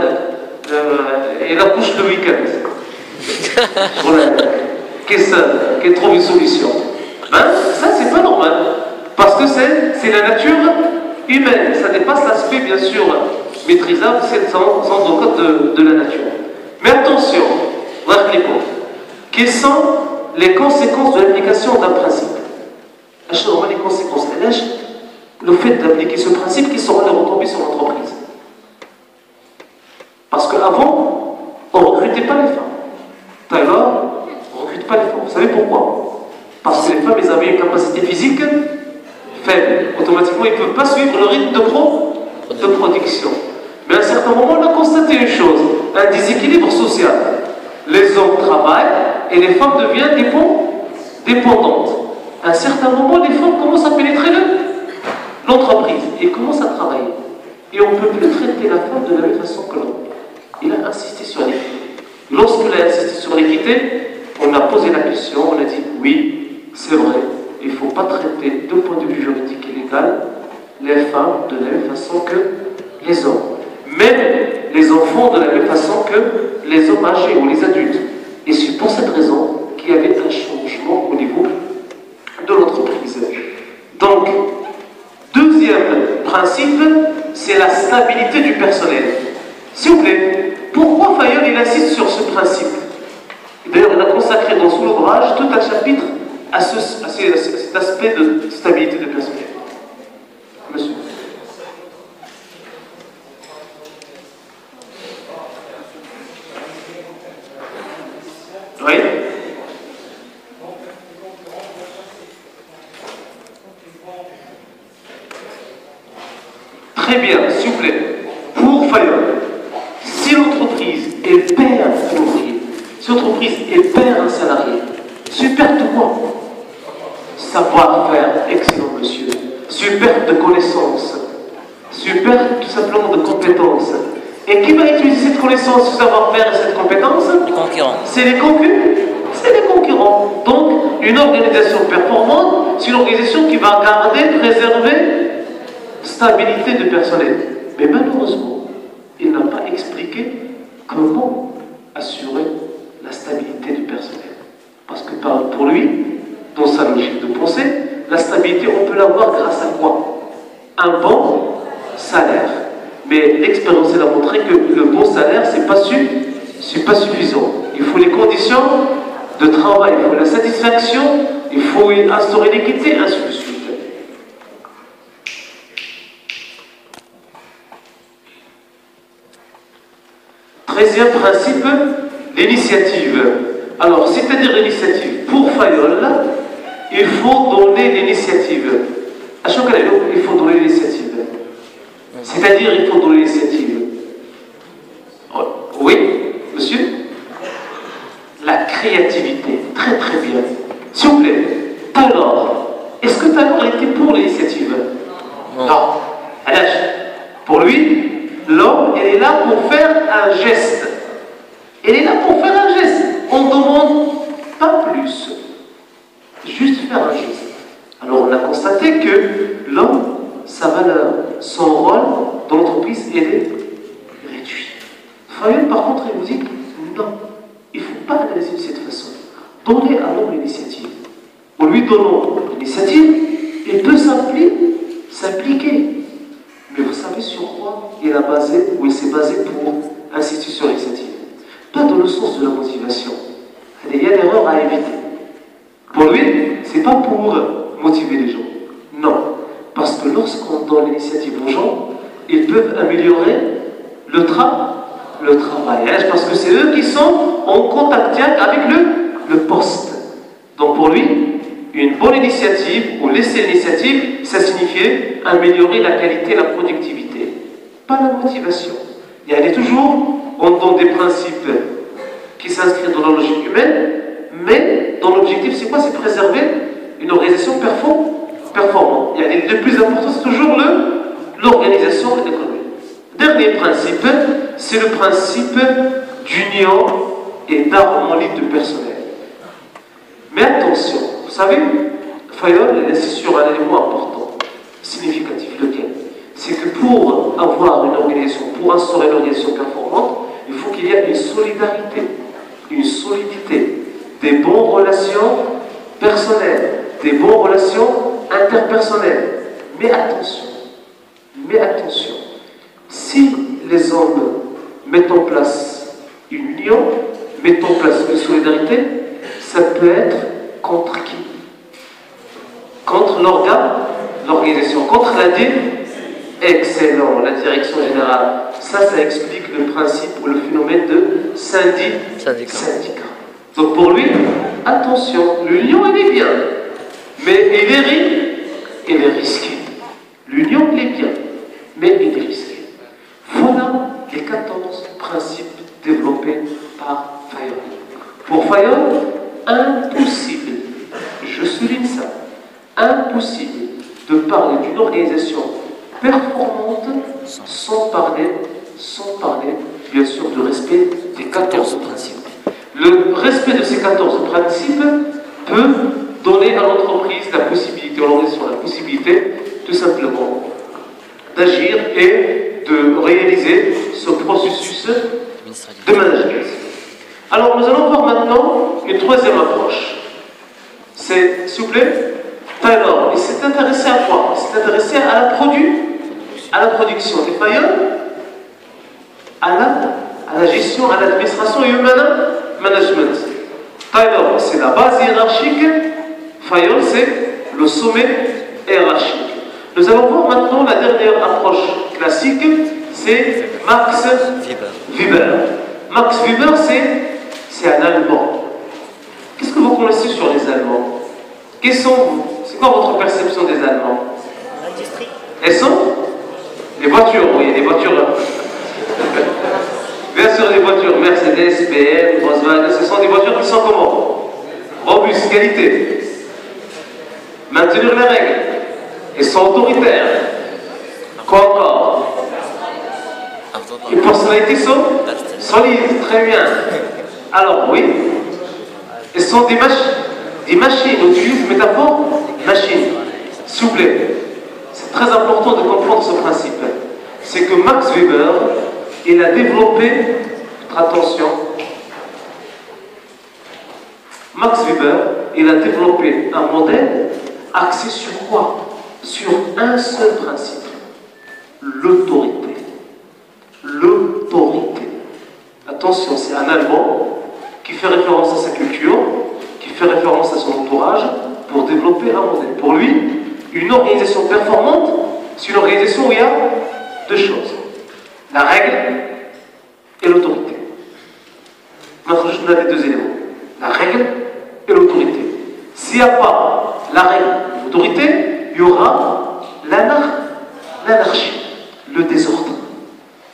elle accouche le week-end. Qu'elle trouve une solution. Ben, ça, c'est pas normal. Parce que c'est la nature humaine. Ça dépasse l'aspect, bien sûr, maîtrisable, c'est sans aucun de la nature. Mais attention, quelles sont les conséquences de l'application d'un principe? Les conséquences, le fait d'appliquer ce principe qui sera les retombées sur l'entreprise. Parce qu'avant, on ne recrutait pas les femmes. D'ailleurs, on ne recrute pas les femmes. Vous savez pourquoi? Parce que les femmes, elles avaient une capacité physique faible. Automatiquement, ils ne peuvent pas suivre le rythme de production. Mais à un certain moment, on a constaté une chose, un déséquilibre social. Les hommes travaillent et les femmes deviennent dépendantes. À un certain moment, les femmes commencent à pénétrer l'entreprise et commencent à travailler. Et on ne peut plus traiter la femme de la même façon que l'homme. Il a insisté sur l'équité. Lorsqu'il a insisté sur l'équité, on a posé la question, on a dit oui, c'est vrai, il ne faut pas traiter d'un point de vue juridique et légal les femmes de la même façon que les hommes. Même les enfants de la même façon que les hommes âgés ou les adultes. Et c'est pour cette raison qu'il y avait un changement au niveau de l'entreprise. Donc, deuxième principe, c'est la stabilité du personnel. S'il vous plaît, pourquoi Fayolle il insiste sur ce principe? D'ailleurs, il a consacré dans son ouvrage tout un chapitre à cet aspect de stabilité du personnel. Monsieur. Oui. Très bien, s'il vous plaît. Pour Fayolle, si l'entreprise perd un ouvrier, si l'entreprise perd un salarié, c'est une perte de quoi? Savoir-faire, excellent monsieur. C'est une perte de connaissances. C'est une perte tout simplement de compétences. Et qui va utiliser cette connaissance, ce savoir-faire et cette compétence? Les concurrents. C'est les concurrents. C'est les concurrents. simplement. Donc, une organisation performante, c'est une organisation qui va garder, préserver stabilité de personnel. Mais malheureusement, il n'a pas expliqué comment assurer la stabilité du personnel. Parce que pour lui, dans sa logique de pensée, la stabilité, on peut l'avoir grâce à quoi? Un bon salaire. Mais l'expérience a montré que le bon salaire, c'est pas suffisant. Il faut les conditions de travail, il faut la satisfaction, il faut instaurer l'équité, ainsi de suite. Treizième principe, l'initiative. Alors, c'est-à-dire l'initiative. Pour Fayol, il faut donner l'initiative. À chaque année, il faut donner l'initiative. C'est-à-dire, il faut donner l'initiative. Oui, monsieur? La créativité. Très très bien. S'il vous plaît, Taylor. Est-ce que Taylor était pour l'initiative? Non. Alors, pour lui, l'homme, elle est là pour faire un geste. Elle est là pour faire un geste. On ne demande pas plus. Juste faire un geste. Alors, on a constaté que l'homme, sa valeur, son rôle dans l'entreprise, elle est réduite. Fayol, par contre, il vous dit non, il ne faut pas analyser de cette façon. Donnez à l'homme l'initiative. En lui donnant l'initiative, il peut s'impliquer. Mais vous savez sur quoi il s'est basé pour insister sur l'initiative? Pas dans le sens de la motivation. Il y a une erreur à éviter. Pour lui, ce n'est pas pour motiver les gens. Non. Parce que lorsqu'on donne l'initiative aux gens, ils peuvent améliorer le travail. Parce que c'est eux qui sont en contact direct avec le poste. Donc pour lui, une bonne initiative, ou laisser l'initiative, ça signifiait améliorer la qualité et la productivité. Pas la motivation. Il y a toujours, on donne des principes qui s'inscrivent dans la logique humaine, mais dans l'objectif, c'est quoi? C'est préserver une organisation performante. Il y a le plus important, c'est toujours l'organisation de l'économie. Dernier principe, c'est le principe d'union et d'harmonie de personnel. Mais attention, vous savez, Fayol insiste sur un élément important, significatif, lequel? C'est que pour avoir une organisation, pour instaurer une organisation performante, il faut qu'il y ait une solidarité, une solidité, des bonnes relations personnelles, des bonnes relations interpersonnelles. Mais attention, si les hommes mettent en place une union, mettent en place une solidarité, ça peut être contre qui? Contre l'organisation, contre excellent, la direction générale. Ça explique le principe ou le phénomène de syndicat. Donc pour lui, attention, l'union elle est bien, mais elle est risquée. L'union elle est bien, mais elle est risquée. Voilà les 14 principes développés par Fayol. Pour Fayol, impossible, je souligne ça, impossible de parler d'une organisation performante sans parler, bien sûr, de respect des 14 principes. Le respect de ces 14 principes peut donner à l'entreprise la possibilité, à l'organisation la possibilité, tout simplement, d'agir et de réaliser ce processus de management. Alors, nous allons voir maintenant une troisième approche. C'est, s'il vous plaît, Taylor. Il s'est intéressé à quoi? Il s'est intéressé à la production des Fayol, à la gestion, à l'administration et au management. Taylor, c'est la base hiérarchique. Fayol, c'est le sommet hiérarchique. Nous allons voir maintenant la dernière approche classique, c'est Max Weber. Max Weber, c'est un Allemand. Qu'est-ce que vous connaissez sur les Allemands? C'est quoi votre perception des Allemands? L'industrie. Elles sont les voitures, oui, les voitures. Bien sûr, les voitures Mercedes, BMW, Volkswagen, ce sont des voitures qui sont comment? Robustes, qualité. Maintenir les règles. Elles sont autoritaires. Quoi encore? Les personnalités sont solides, très bien. Alors, oui, elles sont des machines. dit machine, on utilise métaphore machine. S'il vous plaît, c'est très important de comprendre ce principe. C'est que Max Weber, il a développé, attention, Max Weber, il a développé un modèle axé sur quoi? Sur un seul principe, l'autorité. L'autorité. Attention, c'est un Allemand qui fait référence à sa culture, qui fait référence à son entourage pour développer un modèle. Pour lui, une organisation performante, c'est une organisation où il y a deux choses. La règle et l'autorité. Maintenant, je vous donne les deux éléments. La règle et l'autorité. S'il n'y a pas la règle et l'autorité, il y aura l'anarchie, le désordre.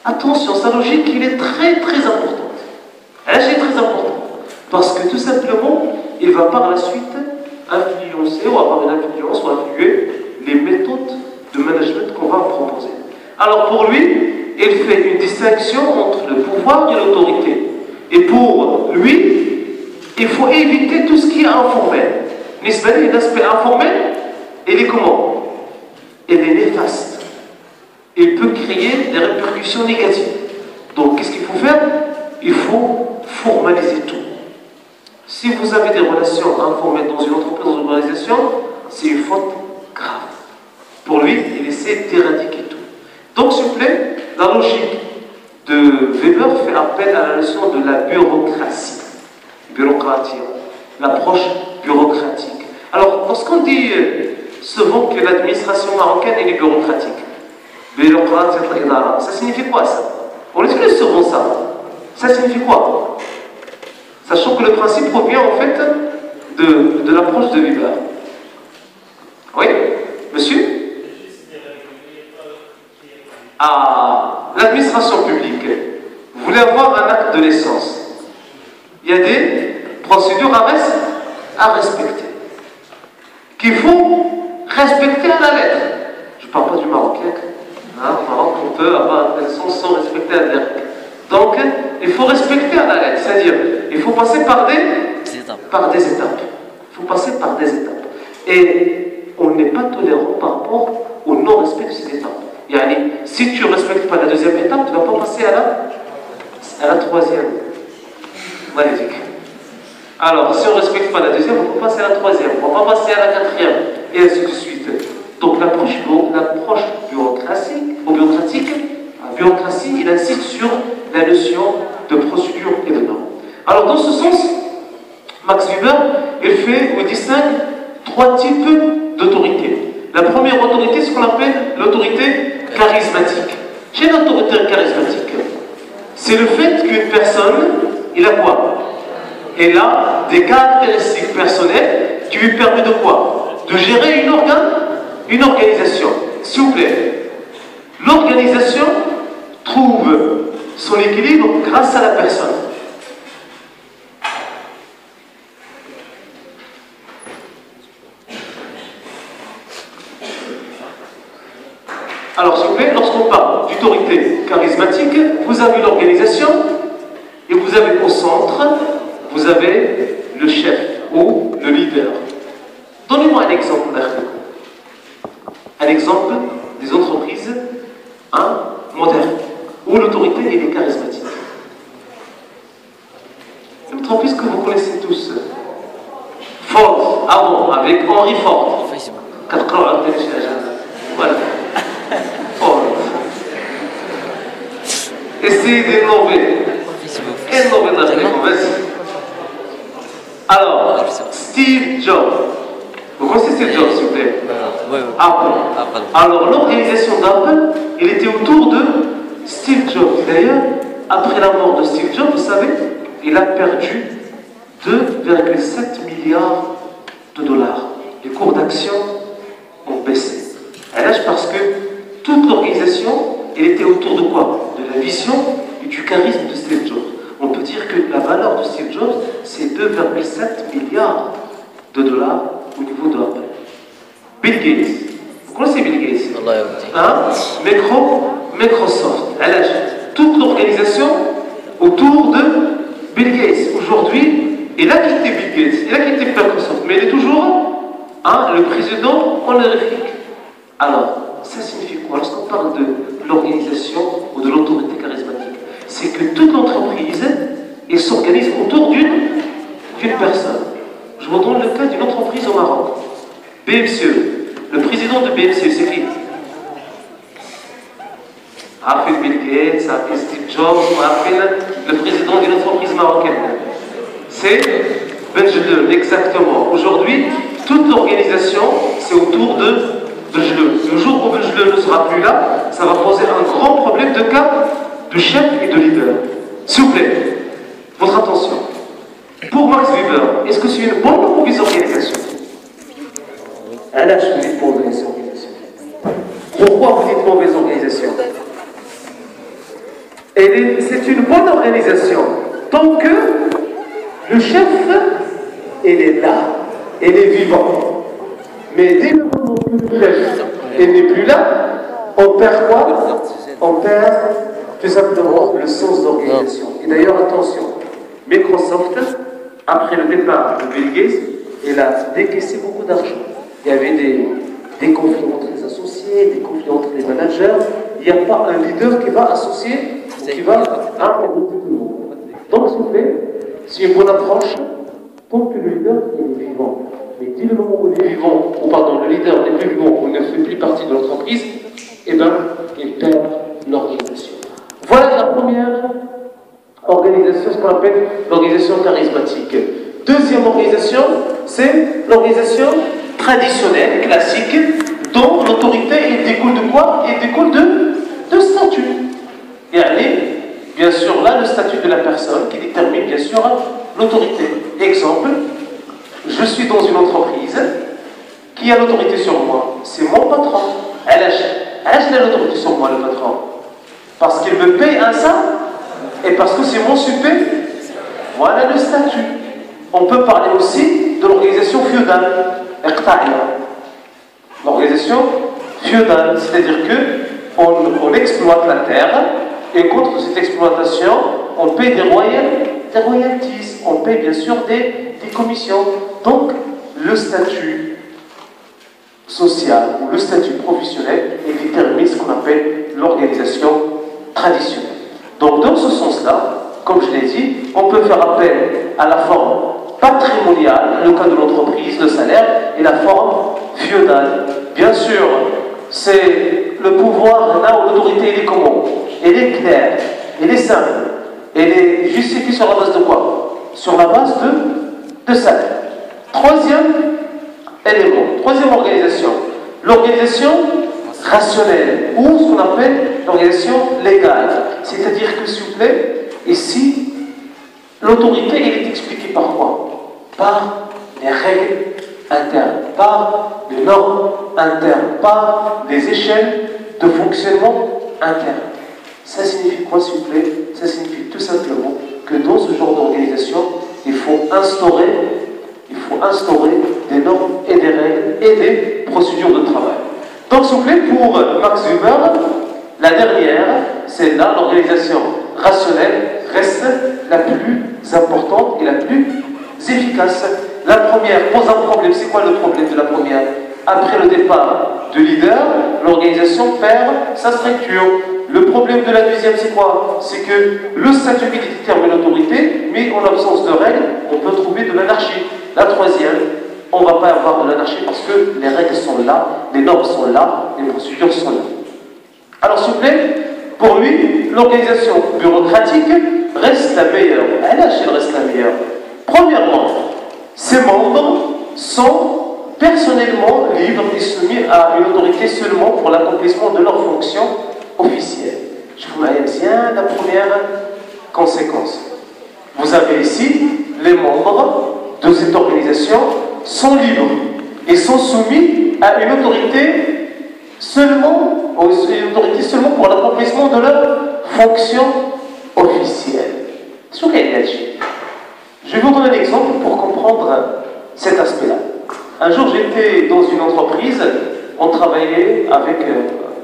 Attention, sa logique, il est très très importante. Elle est très importante. Parce que tout simplement, il va par la suite influencer ou avoir une influence ou influer les méthodes de management qu'on va proposer. Alors pour lui, il fait une distinction entre le pouvoir et l'autorité. Et pour lui, il faut éviter tout ce qui est informel. L'aspect informel, il est comment? Il est néfaste. Il peut créer des répercussions négatives. Donc qu'est-ce qu'il faut faire? Il faut formaliser tout. Si vous avez des relations informelles dans une entreprise, dans une organisation, c'est une faute grave. Pour lui, il essaie d'éradiquer tout. Donc, s'il vous plaît, la logique de Weber fait appel à la notion de la bureaucratie. Bureaucratie, l'approche bureaucratique. Alors, lorsqu'on dit souvent que l'administration marocaine est bureaucratique, ça signifie quoi ça? On utilise souvent ça. Ça signifie quoi? Sachant que le principe provient en fait de l'approche de Weber. Oui, monsieur? Ah, l'administration publique. Vous voulez avoir un acte de naissance. Il y a des procédures à respecter. Qu'il faut respecter à la lettre. Je ne parle pas du marocain. Au Maroc, on peut avoir une naissance sans respecter la lettre. Donc, il faut respecter à la lettre. C'est-à-dire, il faut passer par des étapes. Il faut passer par des étapes. Et on n'est pas tolérant par rapport au non-respect de ces étapes. Yani, si tu ne respectes pas la deuxième étape, tu ne vas pas passer à la troisième. Magnifique. Alors, si on ne respecte pas la deuxième, on ne va pas passer à la troisième, on ne va pas passer à la quatrième, et ainsi de suite. Donc l'approche bureaucratique, il insiste sur la notion de procédure et de normes. Alors dans ce sens, Max Weber, il distingue trois types d'autorité. La première autorité, c'est ce qu'on appelle l'autorité charismatique. Chez l'autorité charismatique, c'est le fait qu'une personne, il a quoi? Elle a des caractéristiques personnelles qui lui permettent de quoi? De gérer une organisation. S'il vous plaît, l'organisation trouve son équilibre grâce à la personne. Alors, s'il vous plaît, lorsqu'on parle d'autorité charismatique, vous avez l'organisation et vous avez au centre, vous avez le chef ou le leader. Donnez-moi un exemple, un exemple des entreprises modernes où l'autorité est charismatique. Une entreprise que vous connaissez tous, Ford, avant, avec Henry Ford. Voilà. Ford. Essayez d'innover. Innover dans les conversations. Alors, Steve Jobs. Vous connaissez Steve Jobs, s'il vous plaît? Oui. Apple. Alors, l'organisation d'Apple, il était autour de Steve Jobs. D'ailleurs, après la mort de Steve Jobs, vous savez, il a perdu 2,7 milliards de dollars. Les cours d'action ont baissé. Parce que toute l'organisation, elle était autour de quoi? De la vision et du charisme de Steve Jobs. On peut dire que la valeur de Steve Jobs, c'est 2,7 milliards de dollars au niveau de Apple. Bill Gates. Vous connaissez Bill Gates? Microsoft. Toute l'organisation autour de Bill Gates. Aujourd'hui, il a quitté Bill Gates, il a quitté Microsoft, mais il est l'organisation ou de l'autorité charismatique. C'est que toute l'entreprise s'organise autour d'une personne. Je vous donne le cas d'une entreprise au Maroc. BMCE. Le président de BMCE, c'est qui? Raphaël Bill Gates, Raphaël Steve Jobs, Raphaël, le président d'une entreprise marocaine. C'est Benjelloun, exactement. Aujourd'hui, toute l'organisation, c'est autour de Benjelloun. Le jour où Benjelloun ne sera plus là, ça va poser un grand problème de cas de chef et de leader. S'il vous plaît, votre attention. Pour Max Weber, est-ce que c'est une bonne ou mauvaise organisation? Alors, je vous dis mauvaise organisation. Pourquoi vous dites mauvaise organisation? C'est une bonne organisation tant que le chef, il est là, il est vivant. Mais dès le moment où le chef n'est plus là, on perd quoi? On perd tout simplement le sens d'organisation. Et d'ailleurs, attention, Microsoft, après le départ de Bill Gates, il a décaissé beaucoup d'argent. Il y avait des conflits entre les associés, des conflits entre les managers. Il n'y a pas un leader qui va associer, qui va imposer tout le monde. Donc, s'il vous plaît, c'est une bonne approche tant que le leader est vivant. Mais dès le moment où il est vivant, ou pardon, le leader n'est plus vivant, ou ne fait plus partie de l'entreprise, eh bien, il perd l'organisation. Voilà la première organisation, ce qu'on appelle l'organisation charismatique. Deuxième organisation, c'est l'organisation traditionnelle, classique, dont l'autorité découle de quoi? Elle découle de statut. Et allez, bien sûr, là, le statut de la personne qui détermine, bien sûr, l'autorité. Exemple, je suis dans une entreprise qui a l'autorité sur moi. C'est mon patron. Elle a l'autorité sur moi, le patron. Parce qu'il me paye un ça et parce que c'est mon super. Voilà le statut. On peut parler aussi de l'organisation féodale. L'organisation féodale, c'est-à-dire qu'on exploite la terre et contre cette exploitation, on paye des royalties, on paye bien sûr des commissions. Donc, le statut social ou le statut professionnel détermine ce qu'on appelle l'organisation traditionnelle. Donc, dans ce sens-là, comme je l'ai dit, on peut faire appel à la forme patrimoniale, le cas de l'entreprise, le salaire, et la forme féodale. Bien sûr, c'est le pouvoir là où l'autorité est comment? Elle est claire, elle est simple, elle est justifiée sur la base de quoi? Sur la base de salaire. Troisième élément, troisième organisation, l'organisation rationnelle, ou ce qu'on appelle l'organisation légale. C'est-à-dire que, s'il vous plaît, ici, l'autorité, elle est expliquée par quoi? Par les règles internes, par les normes internes, par les échelles de fonctionnement interne. Ça signifie quoi, s'il vous plaît? Ça signifie tout simplement que dans ce genre d'organisation, il faut instaurer des normes et des règles et des procédures de travail. Donc, s'il vous plaît, pour Max Weber, la dernière, celle-là, l'organisation rationnelle, reste la plus importante et la plus efficace. La première pose un problème. C'est quoi le problème de la première? Après le départ du leader, l'organisation perd sa structure. Le problème de la deuxième, c'est quoi? C'est que le statut qui détermine l'autorité, mais en absence de règles, on peut trouver de l'anarchie. La troisième, on ne va pas avoir de l'anarchie parce que les règles sont là, les normes sont là, les procédures sont là. Alors, s'il vous plaît, pour lui, l'organisation bureaucratique reste la meilleure. Elle reste la meilleure. Premièrement, ses membres sont personnellement libres et soumis à une autorité seulement pour l'accomplissement de leurs fonctions officielles. Je vous mets bien la première conséquence. Vous avez ici les membres de cette organisation sont libres et sont soumis à une autorité seulement pour l'accomplissement de leurs fonctions officielles. Je vais vous donner un exemple pour comprendre cet aspect-là. Un jour, j'étais dans une entreprise, on travaillait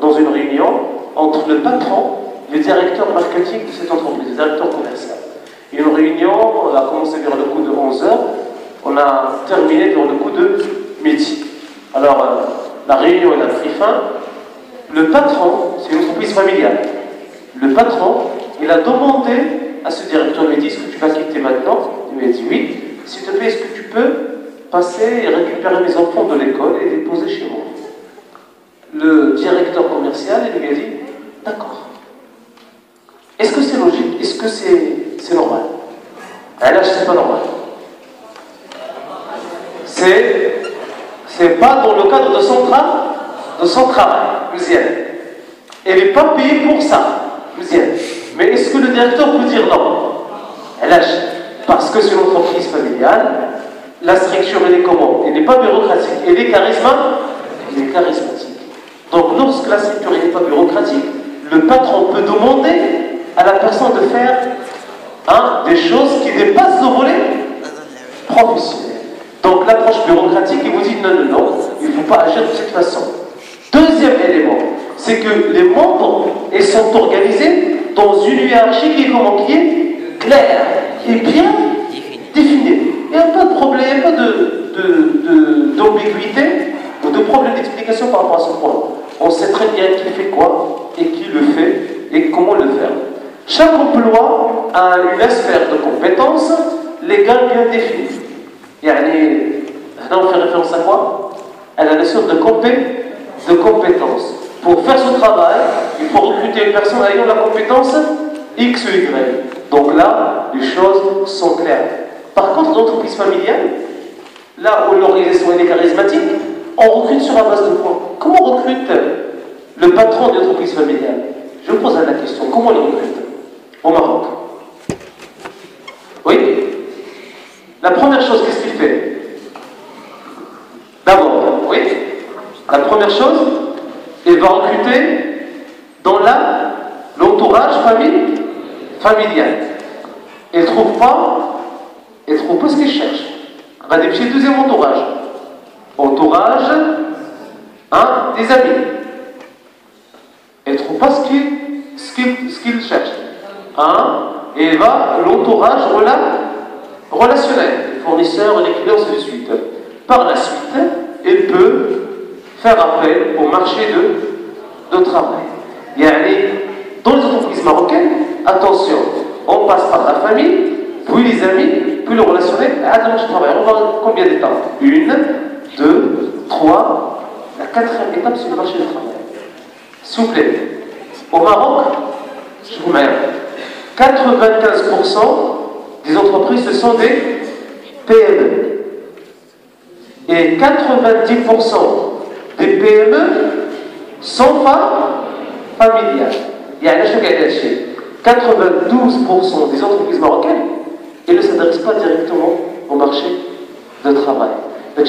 dans une réunion entre le patron et le directeur marketing de cette entreprise, le directeur commercial. Une réunion a commencé vers le coup de 11h, on a terminé vers le coup de midi. Alors, la réunion elle a pris fin, Le patron, c'est une entreprise familiale. Le patron, il a demandé à ce directeur, il lui dit, est-ce que tu vas quitter maintenant? Il lui a dit oui. S'il te plaît, est-ce que tu peux passer et récupérer mes enfants de l'école et les poser chez moi? Le directeur commercial, il lui a dit, d'accord. Est-ce que c'est logique? Est-ce que c'est normal? Ah là, c'est pas normal. C'est pas dans le cadre de son travail. Elle n'est pas payée pour ça. Mais est-ce que le directeur peut dire non? Parce que c'est une entreprise familiale, la structure, elle est comment? Elle n'est pas bureaucratique, elle est charismatique. Donc lorsque la structure n'est pas bureaucratique, le patron peut demander à la personne de faire des choses qui dépassent le volet professionnel. Donc l'approche bureaucratique, il vous dit non, il ne faut pas agir de cette façon. Deuxième élément, c'est que les membres ils sont organisés dans une hiérarchie qui est claire et bien définie. Il n'y a pas de problème, il n'y a pas d'ambiguïté ou de problème d'explication par rapport à ce point. On sait très bien qui fait quoi et qui le fait et comment le faire. Chaque emploi a une sphère de compétences légales bien définie. Là, on fait référence à quoi? À la notion de compétence. Pour faire ce travail, il faut recruter une personne ayant la compétence X ou Y. Donc là, les choses sont claires. Par contre, dans l'entreprise familiale, là où l'organisation est charismatique, on recrute sur la base de quoi? Comment on recrute le patron de l'entreprise familiale? Je vous pose la question, comment on le recrute au Maroc? Oui? La première chose, qu'est-ce qu'il fait? D'abord, oui? La première chose, il va recruter dans l'entourage familial. Il ne trouve pas ce qu'il cherche. On va dépicher le deuxième entourage. Entourage des amis. Il ne trouve pas ce qu'il cherche. Et il va l'entourage relationnel. Les fournisseurs, les clients, ainsi de suite. Par la suite, il peut faire appel au marché de travail. Dans les entreprises marocaines, attention, on passe par la famille, puis les amis, puis le relationnel, à le marché de travail. On va combien d'étapes? 1, 2, 3. La 4e étape, c'est le marché du travail. S'il vous plaît, au Maroc, je vous mets 95% des entreprises, ce sont des PME. Et 90% des PME sont familiales. Il y a 92% des entreprises marocaines, elles ne s'adressent pas directement au marché de travail. Donc,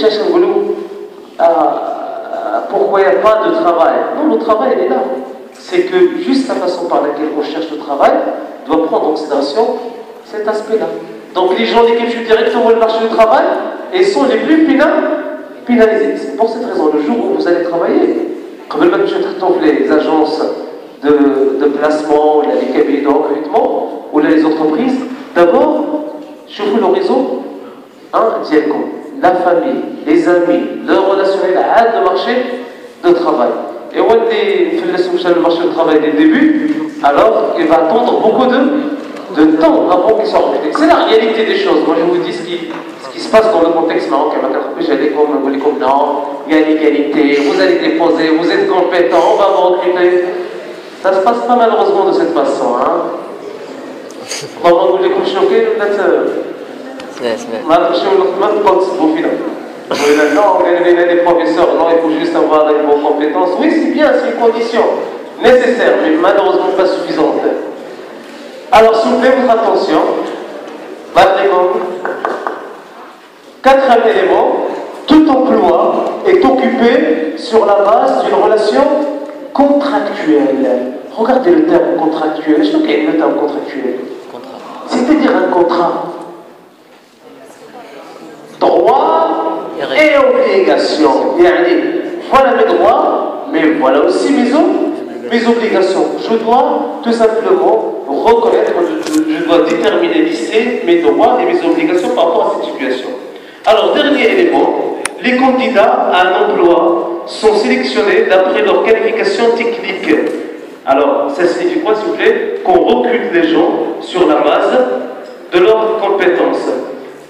pourquoi il n'y a pas de travail? Non, le travail, il est là. C'est que juste la façon par laquelle on cherche le travail doit prendre en considération cet aspect-là. Donc, les gens qui cherchent directement le marché du travail, ils sont les plus pénalisés. C'est pour cette raison, le jour où vous allez travailler, comme le match les agences de placement, les cabinets de recrutement, ou les entreprises, d'abord, chauffez le réseau, la famille, les amis, le relationnel, le marché de travail. Et on est le marché de travail dès le début, alors il va attendre beaucoup de temps avant qu'il soit recruté. C'est la réalité des choses. Moi, je vous dis ce qui se passe dans le contexte marocain. J'allais comme non, il y a l'égalité, vous allez déposer, vous êtes compétent, on va vous recruter. Ça se passe pas malheureusement de cette façon. Comment vous les choqués, peut-être non, les professeurs, non, il faut juste avoir des bonnes compétences. Oui, c'est bien, c'est une condition nécessaire, mais malheureusement pas suffisante. Alors, s'il vous plaît, votre attention. Quatrième élément, tout emploi est occupé sur la base d'une relation contractuelle. Regardez le terme contractuel. Je sais quel est le terme contractuel. C'est-à-dire un contrat. Droits et obligations. Voilà mes droits, mais voilà aussi mes obligations. Je dois tout simplement reconnaître, je dois déterminer, lisser mes droits et mes obligations par rapport à cette situation. Alors, dernier élément, les candidats à un emploi sont sélectionnés d'après leurs qualifications techniques. Alors, ça signifie quoi, s'il vous plaît? Qu'on recrute les gens sur la base de leurs compétences.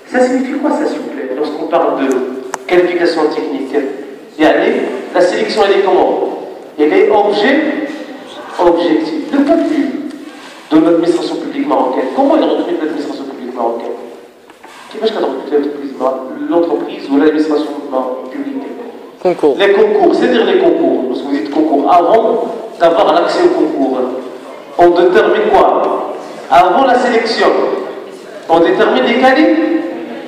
Ça signifie quoi, ça, s'il vous plaît, lorsqu'on parle de qualification technique? La sélection, elle est comment? Elle est objective. Le contenu de l'administration publique marocaine. Comment il recrute l'administration publique marocaine? Qui est-ce qui recrute l'entreprise ou l'administration publique? Concours. Les concours, c'est-à-dire les concours. Lorsque vous dites concours, avant d'avoir l'accès au concours, on détermine quoi? Avant la sélection, on détermine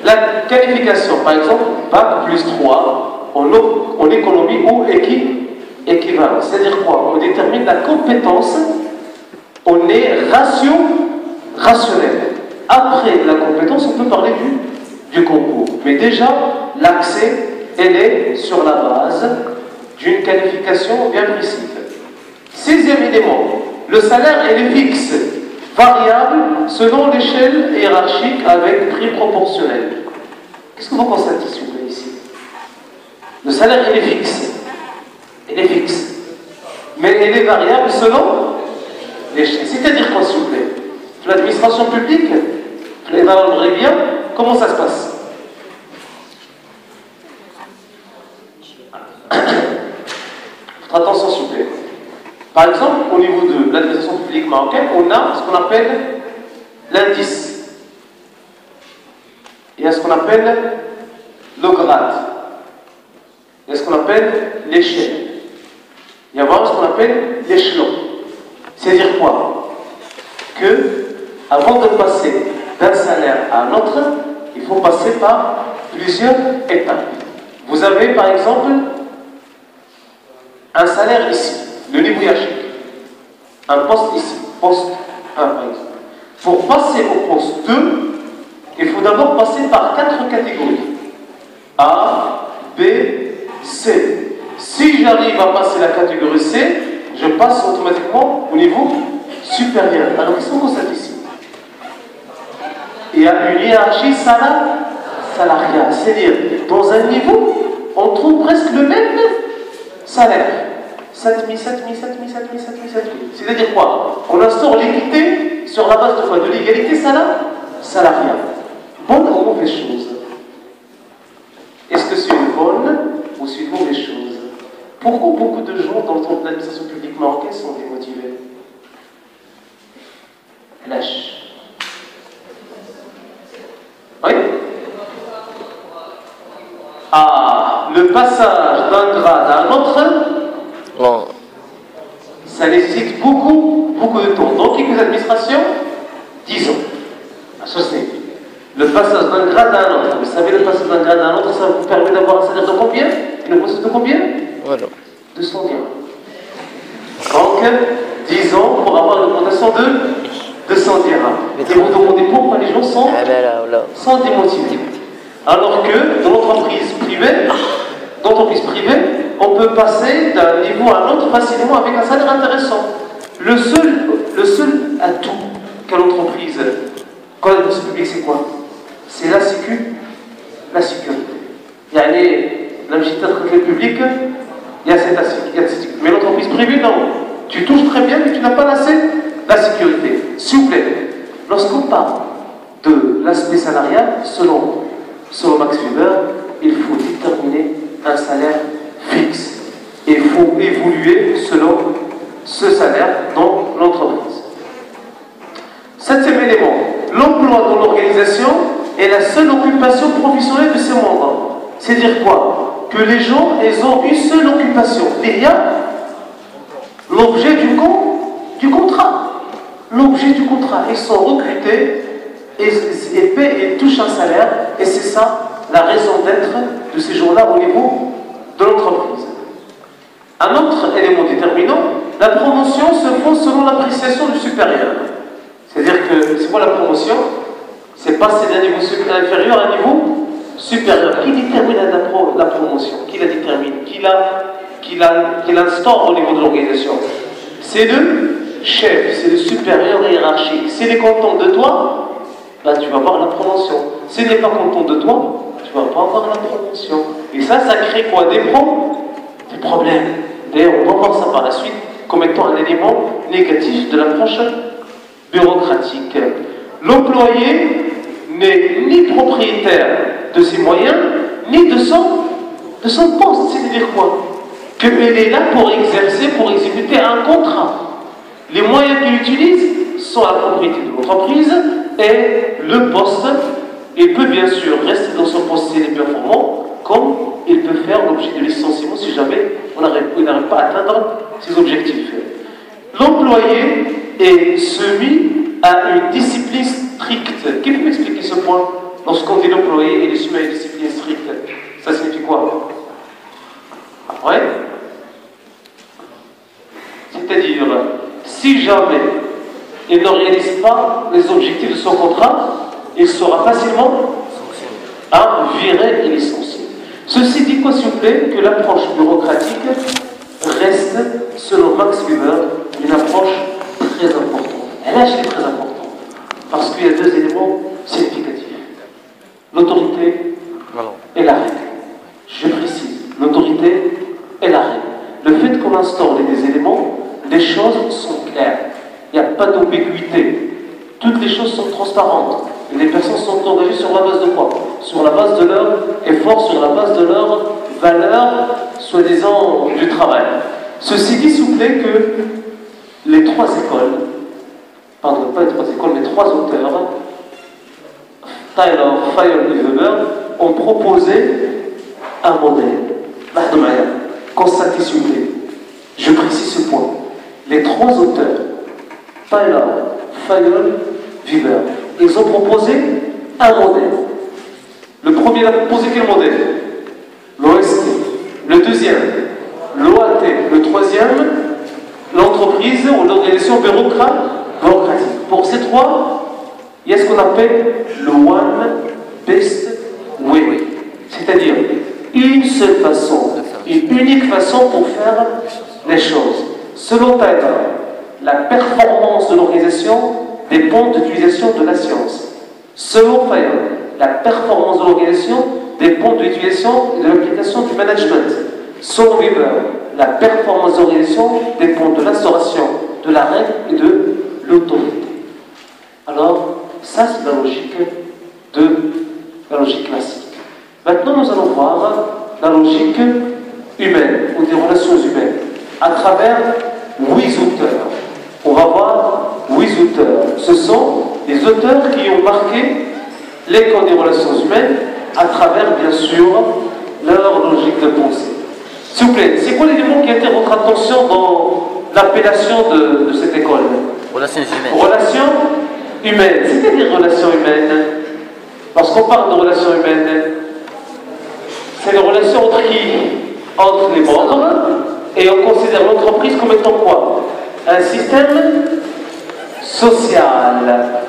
la qualification. Par exemple, Bac plus 3 en économie ou équivalent. C'est-à-dire quoi? On détermine la compétence, on est rationnel. Après la compétence, on peut parler du concours. Mais déjà, l'accès, elle est sur la base d'une qualification bien précise. 6e élément, le salaire, elle est fixe, variable selon l'échelle hiérarchique avec prix proportionnel. Qu'est-ce que vous constatez, s'il vous plaît, ici? Le salaire, elle est fixe. Elle est fixe. Mais elle est variable selon l'échelle. C'est-à-dire quoi, s'il vous plaît? L'administration publique, bien, comment ça se passe? Attention, s'il vous plaît. Par exemple, au niveau de l'administration publique marocaine, on a ce qu'on appelle l'indice. Il y a ce qu'on appelle le grade. Il y a ce qu'on appelle l'échelle. Il y a ce qu'on appelle l'échelon. C'est-à-dire quoi? Que, avant de passer d'un salaire à un autre, il faut passer par plusieurs étapes. Vous avez, par exemple, un salaire ici, le niveau hiérarchique. Un poste ici, poste 1 par exemple. Pour passer au poste 2, il faut d'abord passer par 4 catégories. A, B, C. Si j'arrive à passer la catégorie C, je passe automatiquement au niveau supérieur. Alors, qu'est-ce qu'on constate ici? Il y a une hiérarchie salariale. C'est-à-dire, dans un niveau, on trouve presque le même salaire. 7 000, 7 000, 7 000, 7 000, 7 000, 7 000. C'est-à-dire quoi? On instaure l'équité sur la base de quoi? De l'égalité salariale. Bonne ou mauvaise chose? Est-ce que c'est une bonne ou c'est une mauvaise chose? Pourquoi beaucoup de gens dans l'administration publique marocaine sont démotivés? Lâche. Oui? Ah, le passage d'un grade à un autre, Non. ça nécessite beaucoup de temps. Dans quelques administrations, 10 ans. Associé. Le passage d'un grade à un autre. Vous savez, le passage d'un grade à un autre, ça vous permet d'avoir un salaire de combien? Une augmentation de combien? Voilà. 200 dirhams. Donc, 10 ans pour avoir une augmentation de 200 dirhams. Et vous demandez pourquoi les gens sont démotivés. Alors que dans l'entreprise privée, on peut passer d'un niveau à un autre facilement avec un salaire intéressant. Le seul atout qu'a l'entreprise, quand l'administration publique, c'est quoi? C'est la sécurité. Il y a l'administration publique, il y a cette sécurité. Mais l'entreprise privée, non. Tu touches très bien, mais tu n'as pas la sécurité. S'il vous plaît, lorsqu'on parle de l'aspect salarial, selon Max Weber, il faut déterminer un salaire fixe. Et il faut évoluer selon ce salaire dans l'entreprise. 7e élément, l'emploi dans l'organisation est la seule occupation professionnelle de ces membres. C'est-à-dire quoi? Que les gens, ils ont une seule occupation. Il y a l'objet du contrat. L'objet du contrat. Ils sont recrutés et touchent un salaire. Et c'est ça la raison d'être de ces gens-là au niveau de l'entreprise. Un autre élément déterminant, la promotion se fait selon l'appréciation du supérieur. C'est-à-dire que, c'est quoi la promotion? C'est passer d'un niveau inférieur à un niveau supérieur. Qui détermine la promotion? Qui la détermine? Qui l'instaure au niveau de l'organisation? C'est le chef, c'est le supérieur hiérarchique. S'il est content de toi, ben, tu vas avoir la promotion. S'il n'est pas content de toi, tu ne vas pas avoir la promotion. Et ça crée quoi? Des problèmes. D'ailleurs, on va voir ça par la suite comme étant un élément négatif de l'approche bureaucratique. L'employé n'est ni propriétaire de ses moyens, ni de son poste. C'est-à-dire quoi? Qu'il est là pour exercer, pour exécuter un contrat. Les moyens qu'il utilise sont la propriété de l'entreprise et le poste, il peut bien sûr rester dans son poste s'il est performant, comme il peut faire l'objet de licenciement si jamais il n'arrive pas à atteindre ses objectifs. L'employé est soumis à une discipline stricte. Qui peut m'expliquer ce point? Lorsqu'on dit l'employé, il est soumis à une discipline stricte, ça signifie quoi? Ouais? C'est-à-dire, si jamais il ne réalise pas les objectifs de son contrat, il sera facilement viré et licencié. Ceci dit quoi, s'il vous plaît, que l'approche bureaucratique reste, selon Max Weber, une approche très importante. Elle est très importante, parce qu'il y a deux éléments significatifs. L'autorité et la règle. Je précise, l'autorité et la règle. Le fait qu'on instaure des éléments, les choses sont claires. Il n'y a pas d'ambiguïté. Toutes les choses sont transparentes. Et les personnes sont engagées sur la base de quoi? Sur la base de leur effort, sur la base de leur valeur, soi-disant, du travail. Ceci dit, s'il vous plaît, que les trois écoles, pardon, pas les trois écoles, mais trois auteurs, Tyler, Fayol et Weber, ont proposé un modèle. Constatez, s'il vous plaît. Je précise ce point. Les trois auteurs, Tyler, Fayol, Weber, ils ont proposé un modèle. Le premier a proposé quel modèle? L'OST. Le deuxième, l'OAT. Le troisième, l'entreprise ou l'organisation bureaucratique. Pour ces trois, il y a ce qu'on appelle le One Best Way. C'est-à-dire une seule façon, une unique façon pour faire les choses. Selon Tyler, la performance de l'organisation dépend de l'utilisation de la science. Selon Fayol, la performance de l'organisation dépend de l'utilisation et de l'application du management. Selon Weber, la performance de l'organisation dépend de l'instauration de la règle et de l'autorité. Alors, ça c'est la logique classique. Maintenant, nous allons voir la logique humaine ou des relations humaines à travers 8 auteurs. On va voir 8 auteurs. Ce sont des auteurs qui ont marqué l'école des relations humaines à travers, bien sûr, leur logique de pensée. S'il vous plaît, c'est quoi l'élément qui attire votre attention dans l'appellation de cette école? Relations humaines. Relations humaines. C'est-à-dire relations humaines. Lorsqu'on parle de relations humaines, c'est les relations entre qui? Entre les membres, et on considère l'entreprise comme étant quoi? Un système social.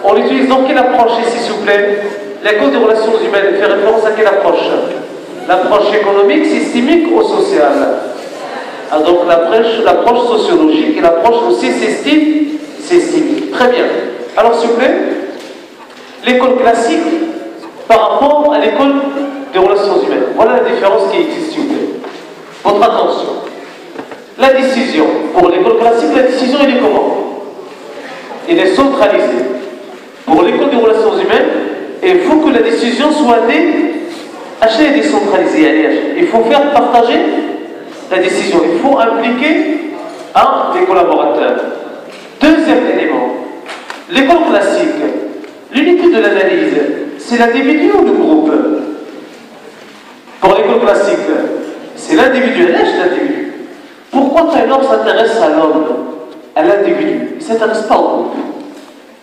On utilise donc quelle approche ici, s'il vous plaît? L'école des relations humaines fait référence à quelle approche? L'approche économique, systémique ou sociale? Donc l'approche sociologique et l'approche aussi systémique. Très bien. Alors, s'il vous plaît, l'école classique par rapport à l'école des relations humaines. Voilà la différence qui existe, s'il vous plaît. Votre attention. La décision. Pour l'école classique, la décision, elle est comment? Elle est centralisée. Pour l'école des relations humaines, il faut que la décision soit décentralisée. Il faut faire partager la décision. Il faut impliquer les collaborateurs. Deuxième élément. L'école classique, l'unité de l'analyse, c'est l'individu ou le groupe? Pour l'école classique, c'est l'individu. Elle est l'individu. Pourquoi Taylor s'intéresse à l'homme, à l'individu? Il ne s'intéresse pas au groupe.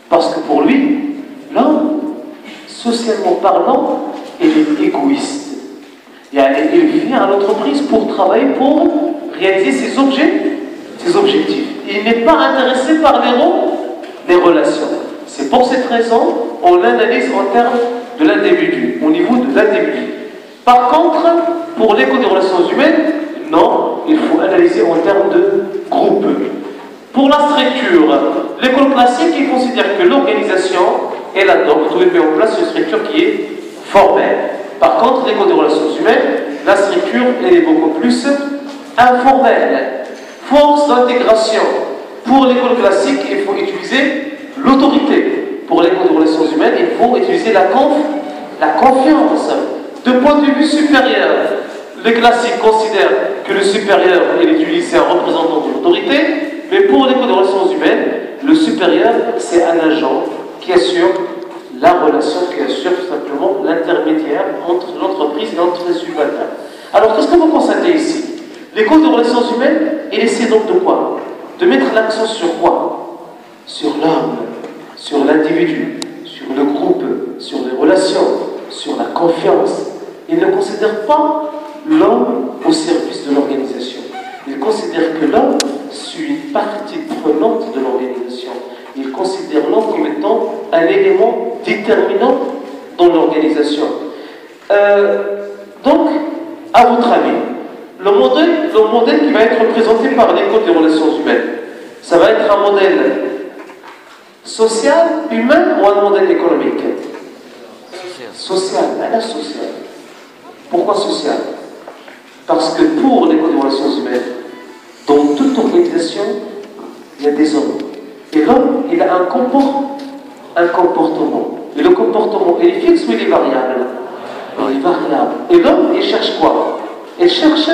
Parce que pour lui, l'homme, socialement parlant, il est égoïste. Il vient à l'entreprise pour travailler, pour réaliser ses objectifs. Il n'est pas intéressé par les relations. C'est pour cette raison on l'analyse en termes de l'individu, au niveau de l'individu. Par contre, pour l'école des relations humaines, non, il faut analyser en termes de groupe. Pour la structure, l'école classique, il considère que l'organisation, elle adopte ou elle met en place une structure qui est formelle. Par contre, l'école des relations humaines, la structure elle est beaucoup plus informelle. Force d'intégration. Pour l'école classique, il faut utiliser l'autorité. Pour l'école de relations humaines, il faut utiliser la confiance. De point de vue supérieur, les classiques considèrent que le supérieur il utilise un représentant de l'autorité, mais pour l'école de relations humaines, le supérieur c'est un agent qui assure la relation, qui assure tout simplement l'intermédiaire entre l'entreprise et entre les subalternes. Alors qu'est-ce que vous constatez ici? L'école de relations humaines, elle essaie donc de quoi? De mettre l'accent sur quoi? Sur l'homme, sur l'individu, sur le groupe, sur les relations, sur la confiance. Il ne considère pas l'homme au service de l'organisation. Il considère que l'homme suit une partie prenante de l'organisation. Il considère l'homme comme étant un élément déterminant dans l'organisation. Donc, à votre avis, le modèle qui va être présenté par l'école des relations humaines, ça va être un modèle social, humain ou un modèle économique? Social, la social. Pourquoi social? Parce que pour l'école des relations humaines, dans toute organisation, il y a des hommes. Et l'homme, il a un comportement. Et le comportement, il est fixe ou il est variable? Il est variable. Et l'homme, il cherche quoi? Il cherche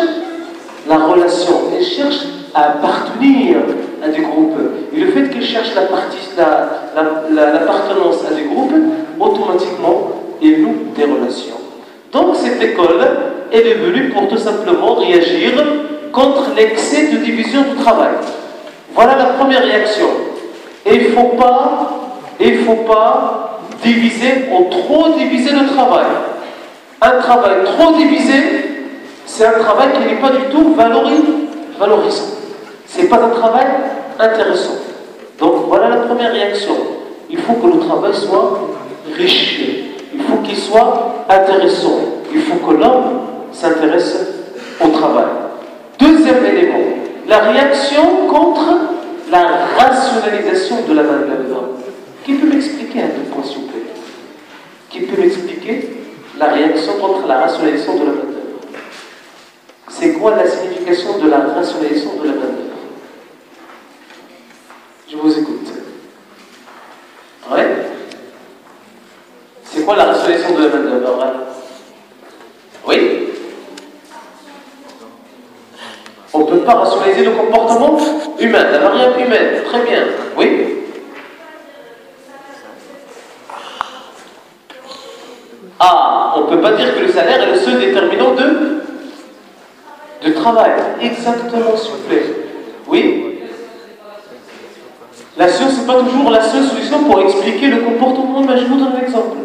la relation. Il cherche à appartenir à des groupes. Et le fait qu'il cherche l'appartenance à des groupes, automatiquement, il noue des relations. Donc cette école, elle est venue pour tout simplement réagir contre l'excès de division du travail. Voilà la première réaction. Et il ne faut pas diviser ou trop diviser le travail. Un travail trop divisé, c'est un travail qui n'est pas du tout valorisant. Ce n'est pas un travail intéressant. Donc voilà la première réaction. Il faut que le travail soit riche. Il faut qu'il soit intéressant. Il faut que l'homme s'intéresse au travail. Deuxième élément, la réaction contre la rationalisation de la main-d'œuvre. Qui peut m'expliquer un peu, s'il vous plaît? Qui peut m'expliquer la réaction contre la rationalisation de la main-d'œuvre? C'est quoi la signification de la rationalisation de la main-d'œuvre? Je vous écoute. Ouais? C'est quoi la rationalisation de la main-d'œuvre? Oui? On ne peut pas rationaliser le comportement humain, la variable humaine. Très bien. Oui? Ah, on ne peut pas dire que le salaire est le seul déterminant de travail. Exactement, s'il vous plaît. Oui? La science n'est pas toujours la seule solution pour expliquer le comportement humain. Je vous donne un exemple.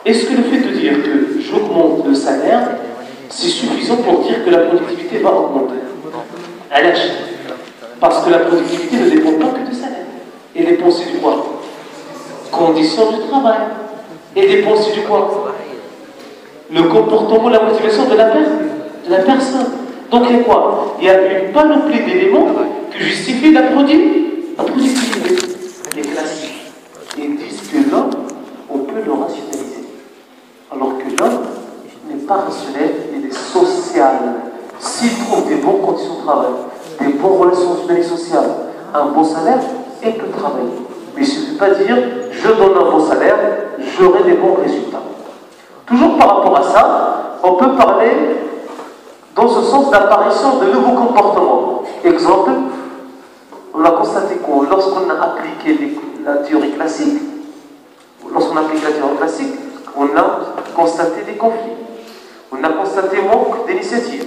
Est-ce que le fait de dire que j'augmente le salaire, c'est suffisant pour dire que la productivité va augmenter? Parce que la productivité ne dépend pas que du salaire. Elle dépend aussi du quoi? Conditions du travail. Elle dépend aussi du quoi? Le comportement, la motivation de la personne. Donc il y a quoi? Il y a une panoplie d'éléments qui justifient la productivité. Les classiques. Ils disent que l'homme, on peut le rationaliser. Alors que l'homme n'est pas rationnel, il est social. S'il trouve des bonnes conditions de travail, des bonnes relations humaines et sociales, un bon salaire, il peut travailler. Mais il ne suffit pas de dire je donne un bon salaire, j'aurai des bons résultats. Toujours par rapport à ça, on peut parler dans ce sens d'apparition de nouveaux comportements. Exemple, on a constaté que lorsqu'on a appliqué la théorie classique, on a constaté des conflits, on a constaté manque d'initiative,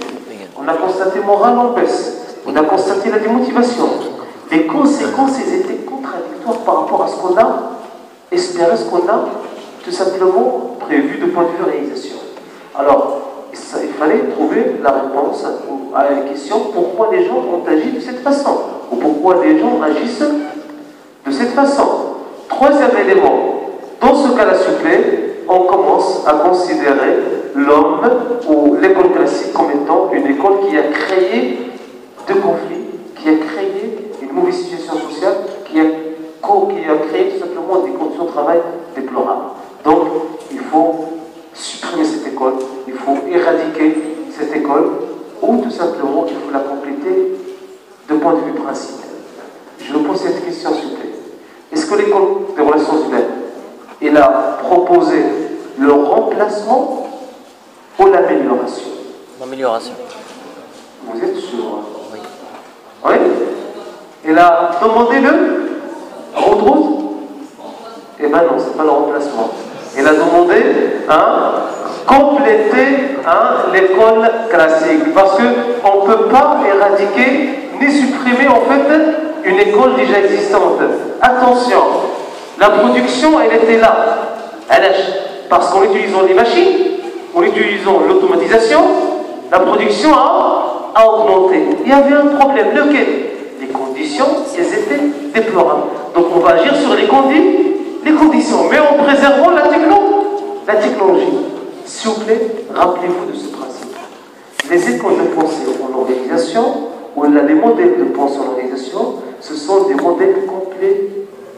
on a constaté morale en baisse, on a constaté la démotivation. Les conséquences étaient contradictoires par rapport à ce qu'on a espéré, ce qu'on a tout simplement prévu de point de vue réalisation. Alors, il fallait trouver la réponse à la question pourquoi les gens ont agi de cette façon, ou pourquoi les gens agissent de cette façon. Troisième élément, dans ce cas-là, s'il vous plaît, on commence à considérer l'homme ou l'école classique comme étant une école qui a créé de conflits, qui a créé une mauvaise situation sociale, qui a créé tout simplement des conditions de travail déplorables. Donc, il faut supprimer cette école, il faut éradiquer cette école ou tout simplement il faut la compléter de point de vue principe? Je vous pose cette question s'il vous plaît. Est-ce que l'école des relations humaines, elle a proposé le remplacement ou l'amélioration? L'amélioration. Vous êtes sûr? Oui. Oui? Elle a demandé le route? Eh bien non, c'est pas le remplacement. Elle a demandé compléter l'école classique. Parce qu'on ne peut pas éradiquer ni supprimer en fait une école déjà existante. Attention, la production elle était là. Parce qu'en utilisant les machines, en utilisant l'automatisation, la production a augmenté. Il y avait un problème. Lequel? Les conditions, elles étaient déplorables. Donc on va agir sur les conditions, mais en préservant la technologie. S'il vous plaît, rappelez-vous de ce principe. Les écoles de pensée en organisation, ou les modèles de pensée en organisation, ce sont des modèles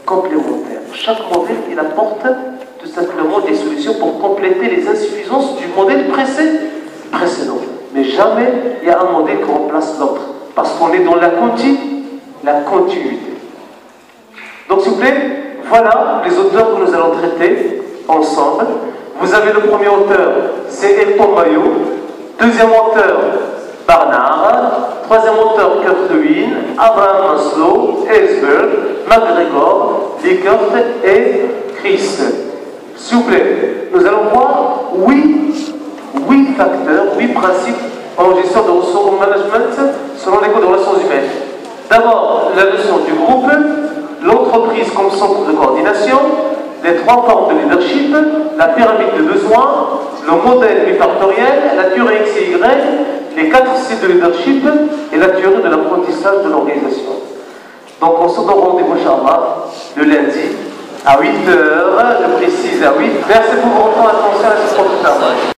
complémentaires. Chaque modèle, il apporte tout simplement des solutions pour compléter les insuffisances du modèle précédent. Mais jamais il y a un modèle qui remplace l'autre. Parce qu'on est dans la continuité. Donc s'il vous plaît, voilà les auteurs que nous allons traiter ensemble. Vous avez le premier auteur, c'est Elton Mayo. Deuxième auteur, Barnard. Troisième auteur, Kurt Lewin, Abraham Maslow, Ellsberg, McGregor, Likert et Chris. S'il vous plaît, nous allons voir 8 facteurs, 8 principes en gestion de ressources au management selon l'école des relations humaines. D'abord, la notion du groupe, l'entreprise comme centre de coordination, les 3 formes de leadership, la pyramide de besoins, le modèle bifactoriel, la théorie X et Y, les 4 styles de leadership et la théorie de l'apprentissage de l'organisation. Donc on se donne rendez-vous, Inch'Allah, le lundi à 8h, je précise à 8. Merci pour votre attention à ce professeur.